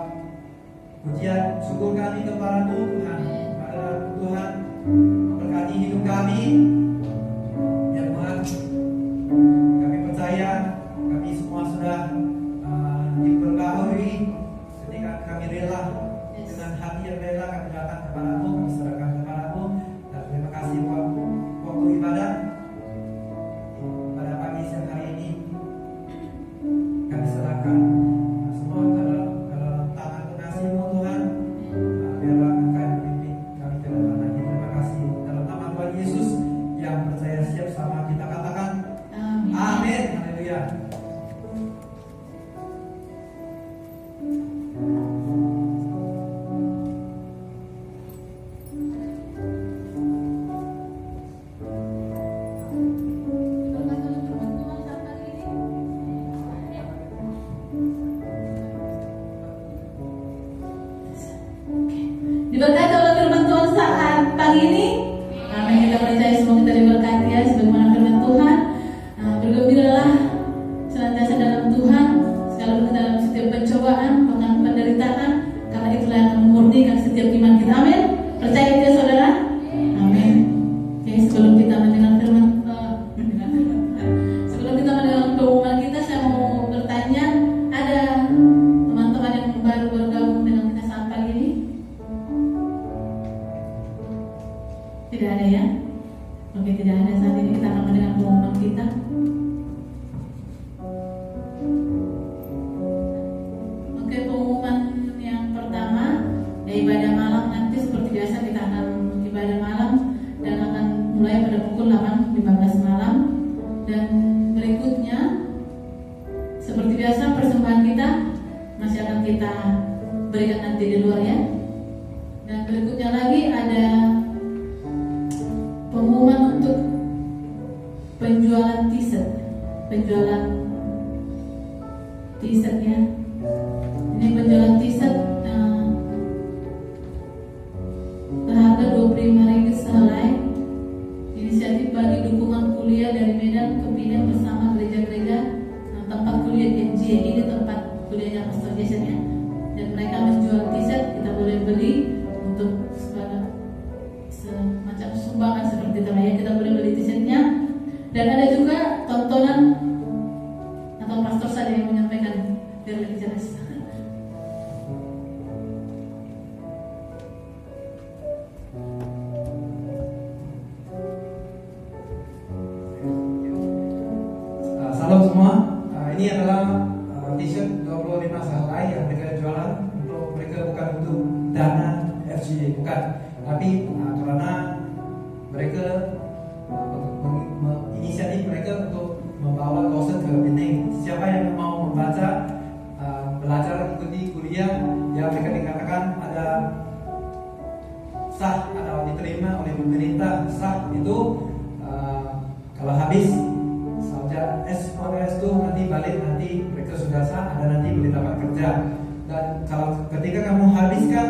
pujian syukur kami kepada-Mu Tuhan. Tuhan memberkati hidup kami ya Tuhan. Kami percaya kami semua sudah diperbaharui ketika kami rela, dengan hati yang rela kami datang kepada-Mu, diserahkan kepada-Mu. Dan terima kasih buat waktu ibadah pada pagi siang hari ini. Kami serahkan semua ke dalam tangan kasih-Mu Tuhan. Biarlah Engkau yang memimpin kami ke depan lagi. Terima kasih dalam nama Tuhan Yesus yang percaya siap sama kita katakan amin. Haleluya. Diberkati oleh firman Tuhan saat pagi ini. Amin. Kita percaya semua kita diberkati ya sebagaimana firman Tuhan. Bergembiralah senantiasa dalam Tuhan, sekalipun kita dalam setiap pencobaan, Tidak ada ya? Oke, tidak ada. Saat ini kita akan mendengar pengumuman kita. Oke, pengumuman yang pertama ya, ibadah malam nanti seperti biasa kita akan ibadah malam dan akan mulai pada pukul 8.15 malam. Dan berikutnya seperti biasa persembahan kita masih akan kita berikan nanti di luar ya. Dan berikutnya lagi ada pengumuman untuk penjualan t-shirt ya. Ini penjualan t-shirt seharga 25.000 sehelai. Inisiatif bagi dukungan kuliah dari Medan ke Pinang bersama gereja-gereja tempat kuliah MJ. Ini tempat kuliahnya Pastor Jason ya. Dan mereka menjual t-shirt, kita boleh beli untuk semacam sumbangan seperti itu ya. Kita boleh beli t-shirtnya. Dan ada juga tontonan atau pastor saja yang menyampaikan biar lebih jelas. Salam semua. Ini adalah t-shirt 25 sehelai yang mereka jualan untuk mereka, bukan untuk dana FGA, bukan. Tapi karena mereka inisiatif mereka untuk membawa Lawson ke Penang. Siapa yang mau membaca, belajar, ikuti kuliah yang mereka dikatakan ada sah atau diterima oleh pemerintah sah itu, kalau habis saja S1 S2 nanti balik, nanti mereka sudah sah, ada nanti boleh dapat kerja. Dan kalau ketika kamu habiskan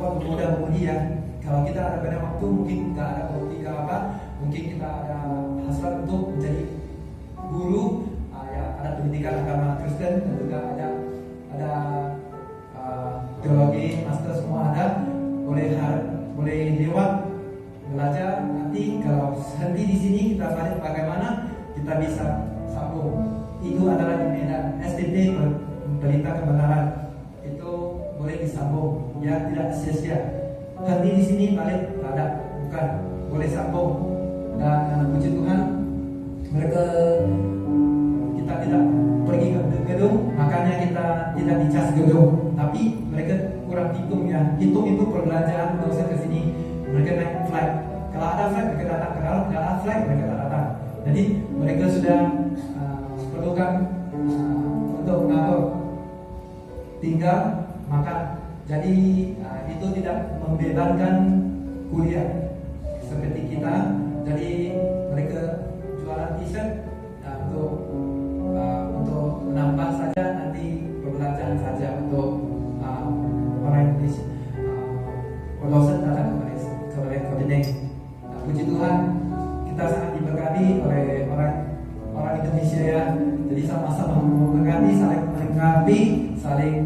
waktu muda-mudi ya, kalau kita ada pada waktu mungkin nggak ada bukti apa, mungkin kita ada hasrat untuk menjadi guru, ya, ada pendidikan agama Kristen dan juga ada teologi master, semua ada, boleh lewat belajar. Nanti kalau nanti di sini kita balik bagaimana kita bisa sambung. Itu adalah di Medan STT Berita Kebenaran, itu boleh disambung ya, tidak sia-sia. Nanti di sini balik ada, bukan, boleh sambung. Dan puji Tuhan mereka, kita tidak pergi ke gedung, makanya kita tidak dicas gedung, tapi mereka kurang hitung ya, hitung itu perbelanjaan untuk saya ke sini. Mereka naik flight, kalau ada flight mereka datang, kalau tidak ada flight mereka tak datang. Jadi mereka sudah perlukan untuk mengatur tinggal, makan. Jadi itu tidak membebankan kuliah seperti kita. Jadi mereka jualan t-shirt untuk menambah saja, nanti perbelanjaan saja untuk orang Indonesia. Lawson datang ke Penang. Puji Tuhan, kita sangat diberkati oleh orang Indonesia ya. Jadi sama-sama memberkati, saling melengkapi, saling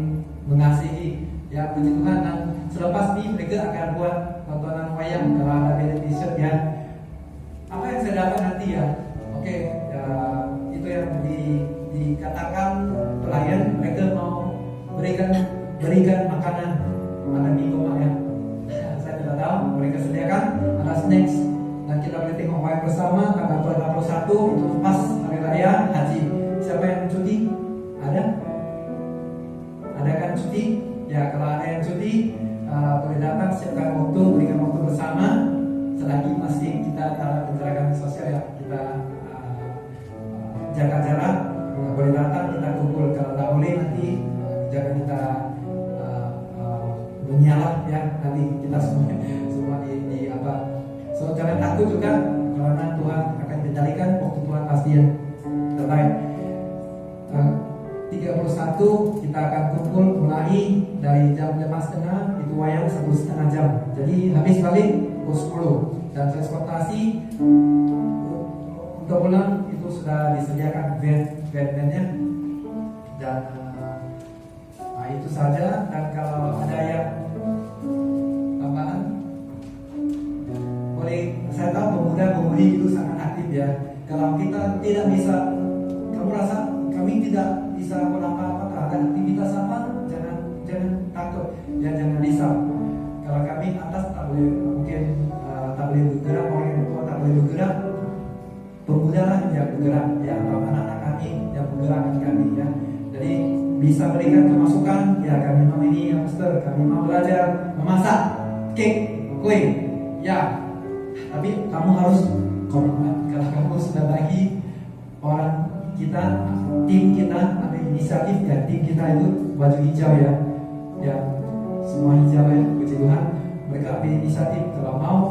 mengasihi. Ya, puji Tuhan. Dan selepas ini mereka akan buat tontonan wayang kalau ada beda t-shirt ya. Apa yang saya dapat nanti ya? Oke, itu yang dikatakan pelayan, mereka mau berikan makanan, ada minuman ya. Saya tidak tahu, mereka sediakan ada snacks. Dan kita boleh tengok wayang bersama tanggal 21 itu pas hari raya haji. Siapa yang cuti? Ada? Ada kan cuti? Ya, kalau ada yang cuti boleh datang, siapkan waktu, berikan waktu bersama. Selagi masih kita dalam penjarakan sosial ya, kita jaga jarak. Boleh datang, kita kumpul. Kalau tak boleh nanti jaga kita menyalah ya, nanti kita semua di apa. So jangan takut juga, karena Tuhan akan kendalikan, waktu Tuhan pasti yang terbaik. 31 kita akan kumpul mulai dari jam 5.30, itu wayang 1,5 jam. Jadi habis balik pukul 10. Dan transportasi untuk pulang itu sudah disediakan van-nya. Dan itu saja. Dan kalau ada yang tambahan, boleh. Saya tahu pemuda-pemudi itu sangat aktif ya. Kalau kita tidak bisa, kamu rasa kami tidak bisa melakukan apa, ada aktivitas apa, jangan takut ya, jangan risau. Kalau kami atas tak boleh, mungkin tak boleh bergerak, orang yang tua tak boleh bergerak, pemuda lah yang bergerak, ya, atau anak-anak kami yang menggerakkan kami, ya. Jadi bisa berikan kemasukan, ya, kami mau ini, ya, Pastor, kami mau belajar memasak cake, kue, ya. Tapi kamu harus komitmen. Kalau kamu sudah bagi orang kita, tim kita, ada inisiatif, ya, tim kita itu baju hijau, ya, ya, semua hijau, ya, puji Tuhan. Mereka ambil inisiatif kalau mau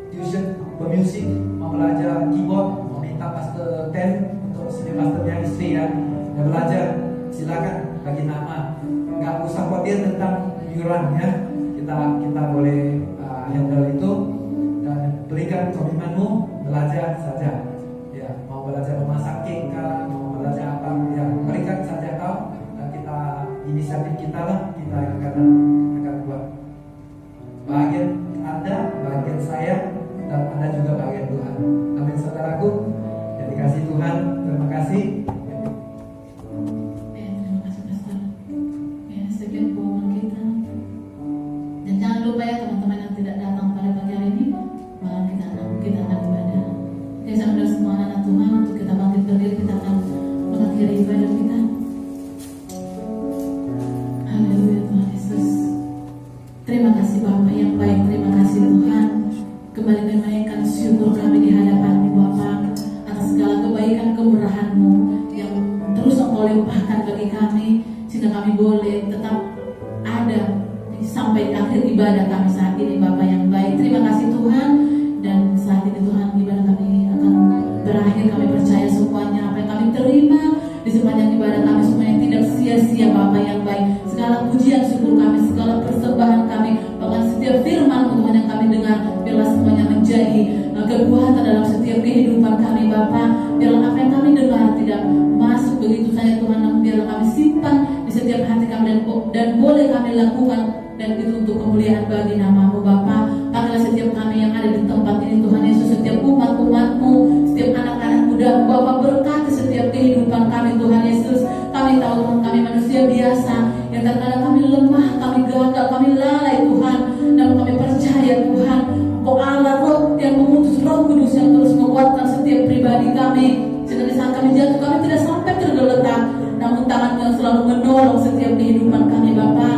tuition pemusik, mau belajar keyboard, mau minta Pastor Ten untuk sini pastornya istri, ya, dan belajar, silakan bagi nama, nggak usah khawatir tentang iuran, ya, kita boleh handle itu, dan berikan komitmenmu, belajar saja, ya, mau belajar memasak cake kah, mau belajar apa, ya, berikan saja kau, dan kita inisiatif kita lah, kita akan buat. Bagian Anda, bagian saya, dan Anda juga bagian Tuhan. Amin, saudaraku. Yang dikasih Tuhan, terima kasih. Terima kasih Pastor. Ya, sekian pengumuman kita. Dan jangan lupa ya teman-teman yang tidak datang pada pagi hari ini, malam kita akan ibadah. Oke, saudara semua anak Tuhan, untuk kita bangkit berdiri, kita akan mengakhiri ibadah kita. Haleluya Tuhan Yesus. Terima kasih Bapa yang baik, terima kasih Tuhan. Kembali menaikkan syukur kami di hadapan-Mu Bapa atas segala kebaikan kemurahan-Mu yang terus Engkau limpahkan bagi kami, sehingga kami boleh tetap ada sampai akhir ibadah kami saat ini Bapa yang baik. Terima kasih Tuhan. Dan saat ini Tuhan, ibadah kami akan berakhir. Kami percaya semuanya apa yang kami terima di sepanjang ibadah kami semuanya tidak sia-sia Bapa yang baik. Segala pujian syukur kami, segala persembahan kami, bahkan setiap firman Tuhan yang kami dengar, biarlah semuanya menjadi kekuatan dalam setiap kehidupan kami Bapa. Biarlah apa yang kami dengar tidak masuk begitu saja Tuhan, namun biarlah kami simpan di setiap hati kami, dan boleh kami lakukan, dan itu untuk kemuliaan bagi nama-Mu Bapa. Pakailah setiap kami yang ada di tempat ini Tuhan Yesus, setiap umat-umat-Mu, setiap anak-anak muda Bapa, berkati setiap kehidupan kami Tuhan Yesus. Kami tahu Tuhan, kami manusia biasa yang terkadang kami lemah, kami gagal, kami lalai Tuhan, namun kami percaya Tuhan, Engkau Allah Roh yang mengutus Roh Kudus yang terus menguatkan setiap pribadi kami, sehingga di saat kami jatuh kami tidak sampai tergeletak, namun tangan-Mu yang selalu menolong setiap kehidupan kami Bapa.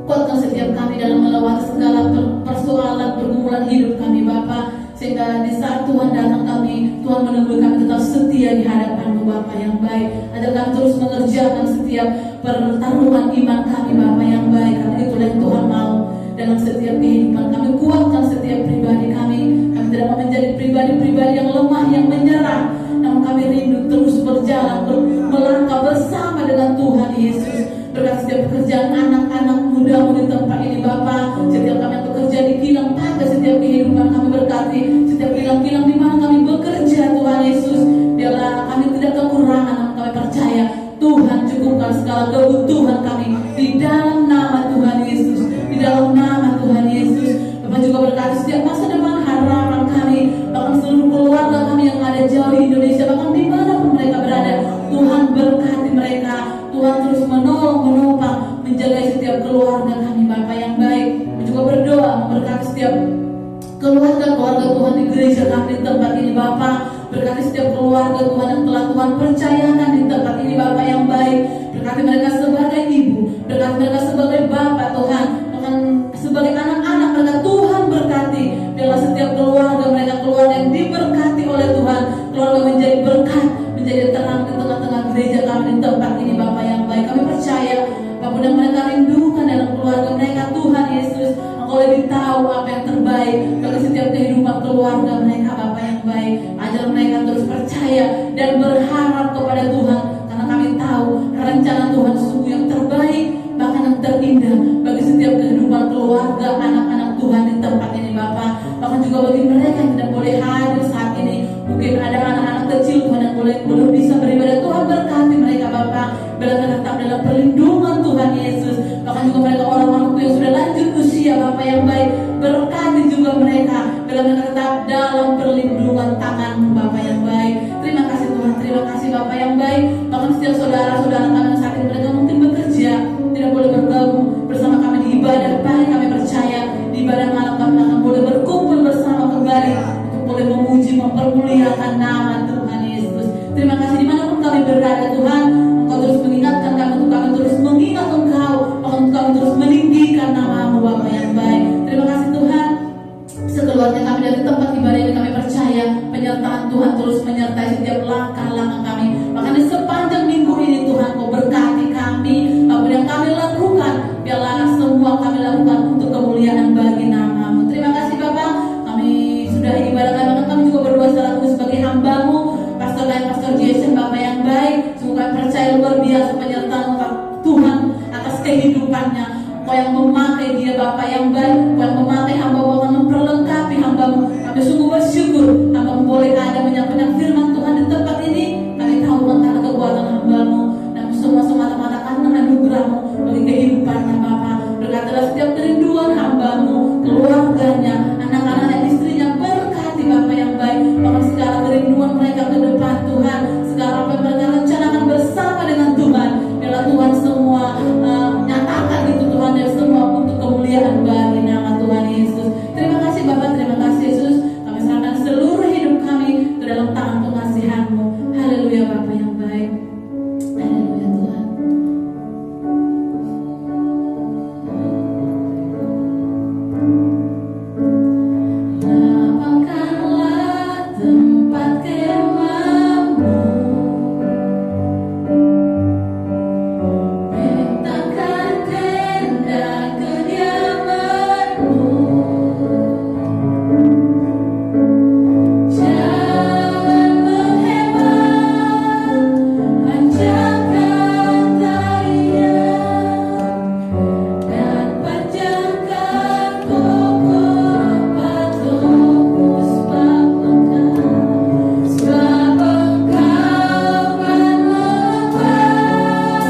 Kuatkan setiap kami dalam melewati segala persoalan pergumulan hidup kami Bapa, sehingga di saat Tuhan datang kami, Tuhan menegur kami tetap setia di hadapan-Mu Bapa yang baik. Ajar kami terus mengerjakan setiap pertarungan iman kami Bapa yang baik, karena itulah yang Tuhan mau dalam setiap kehidupan kami. Kuatkan setiap pribadi kami. Kami tidak mau menjadi pribadi-pribadi yang lemah, yang menyerah, namun kami rindu terus berjalan, melangkah bersama dengan Tuhan Yesus. Berkat setiap pekerjaan anak-anak muda-Mu di tempat ini Bapa, setiap kami yang bekerja di kilang pakai setiap kehidupan kami, berkati setiap kilang-kilang di mana kami bekerja Tuhan Yesus. Biarlah kami tidak kekurangan, namun kami percaya Tuhan cukupkan segala kebutuhan kami di dalam nama Tuhan Yesus, di dalam nama Tuhan Yesus. Bapak juga berkati setiap masa depan harapan kami, bahkan seluruh keluarga kami yang ada jauh di Indonesia, bahkan di mana pun mereka berada. Tuhan berkati mereka, Tuhan terus menolong, menopang, menjaga setiap keluarga kami Bapa yang baik. Kami juga berdoa memberkati setiap keluarga-keluarga Tuhan di gereja kami di tempat ini Bapa. Berkati setiap keluarga Tuhan yang telah Tuhan percayakan di tempat ini Bapa yang baik. Berkati mereka sebagai ibu, berkati mereka sebagai bapak Tuhan, bahkan sebagai anak-anak mereka Tuhan berkati. Biarlah setiap keluarga mereka keluarga yang diberkati oleh Tuhan, keluarga menjadi berkat, menjadi terang di tengah-tengah gereja kami di tempat ini Bapa yang baik. Kami percaya apapun yang mereka rindukan dalam keluarga mereka Tuhan Yesus, Engkau lebih tahu apa yang terbaik bagi setiap kehidupan keluarga mereka Bapa yang baik. Ajar mereka terus percaya dan berharap kepada Tuhan, karena kami tahu rencana Tuhan sungguh yang terbaik, bahkan yang terindah bagi setiap kehidupan keluarga anak-anak Tuhan di tempat ini Bapa. Bahkan juga bagi mereka yang tidak boleh hadir saat ini, mungkin ada anak-anak kecil Tuhan yang belum bisa beribadah, Tuhan berkati mereka Bapa. Biarlah mereka tetap dalam perlindungan Tuhan Yesus. Bahkan juga mereka orang-orang yang sudah lanjut usia Bapa yang baik, berkati juga mereka. Biarlah mereka tetap dalam perlindungan tangan-Mu Bapa yang baik. Terima kasih Tuhan, terima kasih Bapa yang baik. Bahkan setiap saudara-saudara kami yang saat ini mereka mungkin bekerja, tidak boleh bergabung bersama kami di ibadah pagi, kami percaya di ibadah malam kami akan boleh kehidupannya. Kau yang memakai dia Bapa yang baik, Kau yang memakai hamba akan memperlengkapi hamba-Mu. Kami sungguh bersyukur hamba boleh ada menyampaikan firman Tuhan di tempat ini. Kami tahu karena kekuatan hamba-Mu dan semua semata-mata karena anugerah-Mu bagi kehidupannya Bapa. Berkatilah setiap kerinduan hamba-Mu, keluarganya, anak-anak dan istrinya, berkati Bapa yang baik. Bahkan segala kerinduan mereka ke depan Tuhan, segala apa yang mereka rencanakan bersama dengan Tuhan, biarlah Tuhan semua nyatakan itu Tuhan, dan semua untuk kemuliaan bagi nama Tuhan Yesus. Terima kasih Bapak, terima kasih Yesus. Kami serahkan seluruh hidup kami ke dalam tangan pengasihan-Mu. Haleluya Bapak yang baik. Haleluya Tuhan. Lapangkanlah tempat kemah-Mu, bentangkan tenda kediaman-Mu, jangan menghemat, panjangkan talian dan panjangkan pokok patung sebab Engkau akan melompat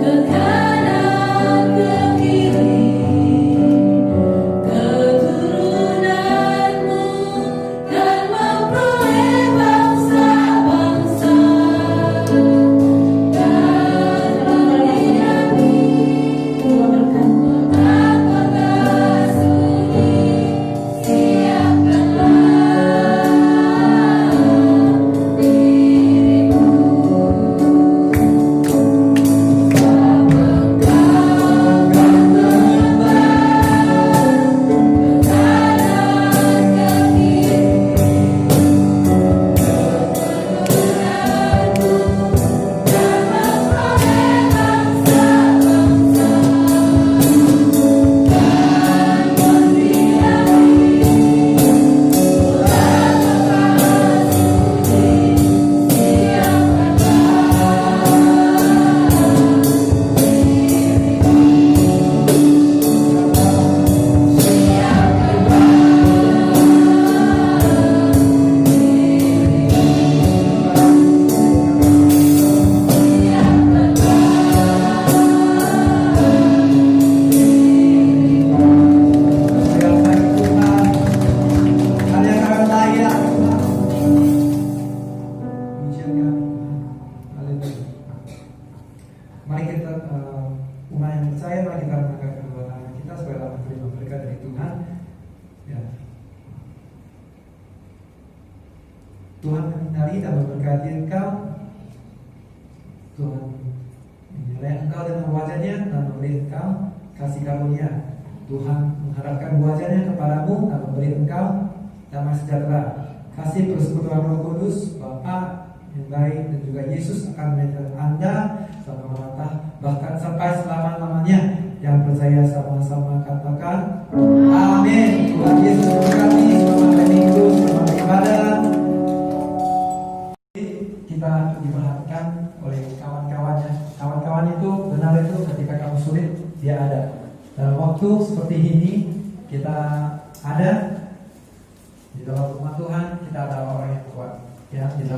ke kanan ke kiri, keturunanmu kan memperoleh bangsa-bangsa dan berlian-Mu kota-kota sunyi, siapkanlah dirimu. Mari kita umat yang percaya, mari kita mengangkat kedua tangan kita supaya dapat menerima berkat dari Tuhan. Ya. Tuhan menyinari dan memberkati engkau. Tuhan menyertai engkau dengan wajahnya dan memberi engkau kasih karunia. Tuhan mengharapkan wajahnya kepadamu dan memberi engkau damai sejahtera. Kasih persekutuan Roh Kudus, Bapa yang baik dan juga Yesus akan menyertai Anda sampai merata bahkan sampai selama-lamanya. Yang percaya sama-sama katakan amin. Tuhan Yesus memberkati. Selamat hari Minggu, selamat beribadah. Kita diperhatikan oleh kawan-kawannya. Kawan-kawan itu benar itu ketika kamu sulit dia ada. Dalam waktu seperti ini kita ada di dalam rumah Tuhan, kita adalah orang yang kuat. Ya, di dalam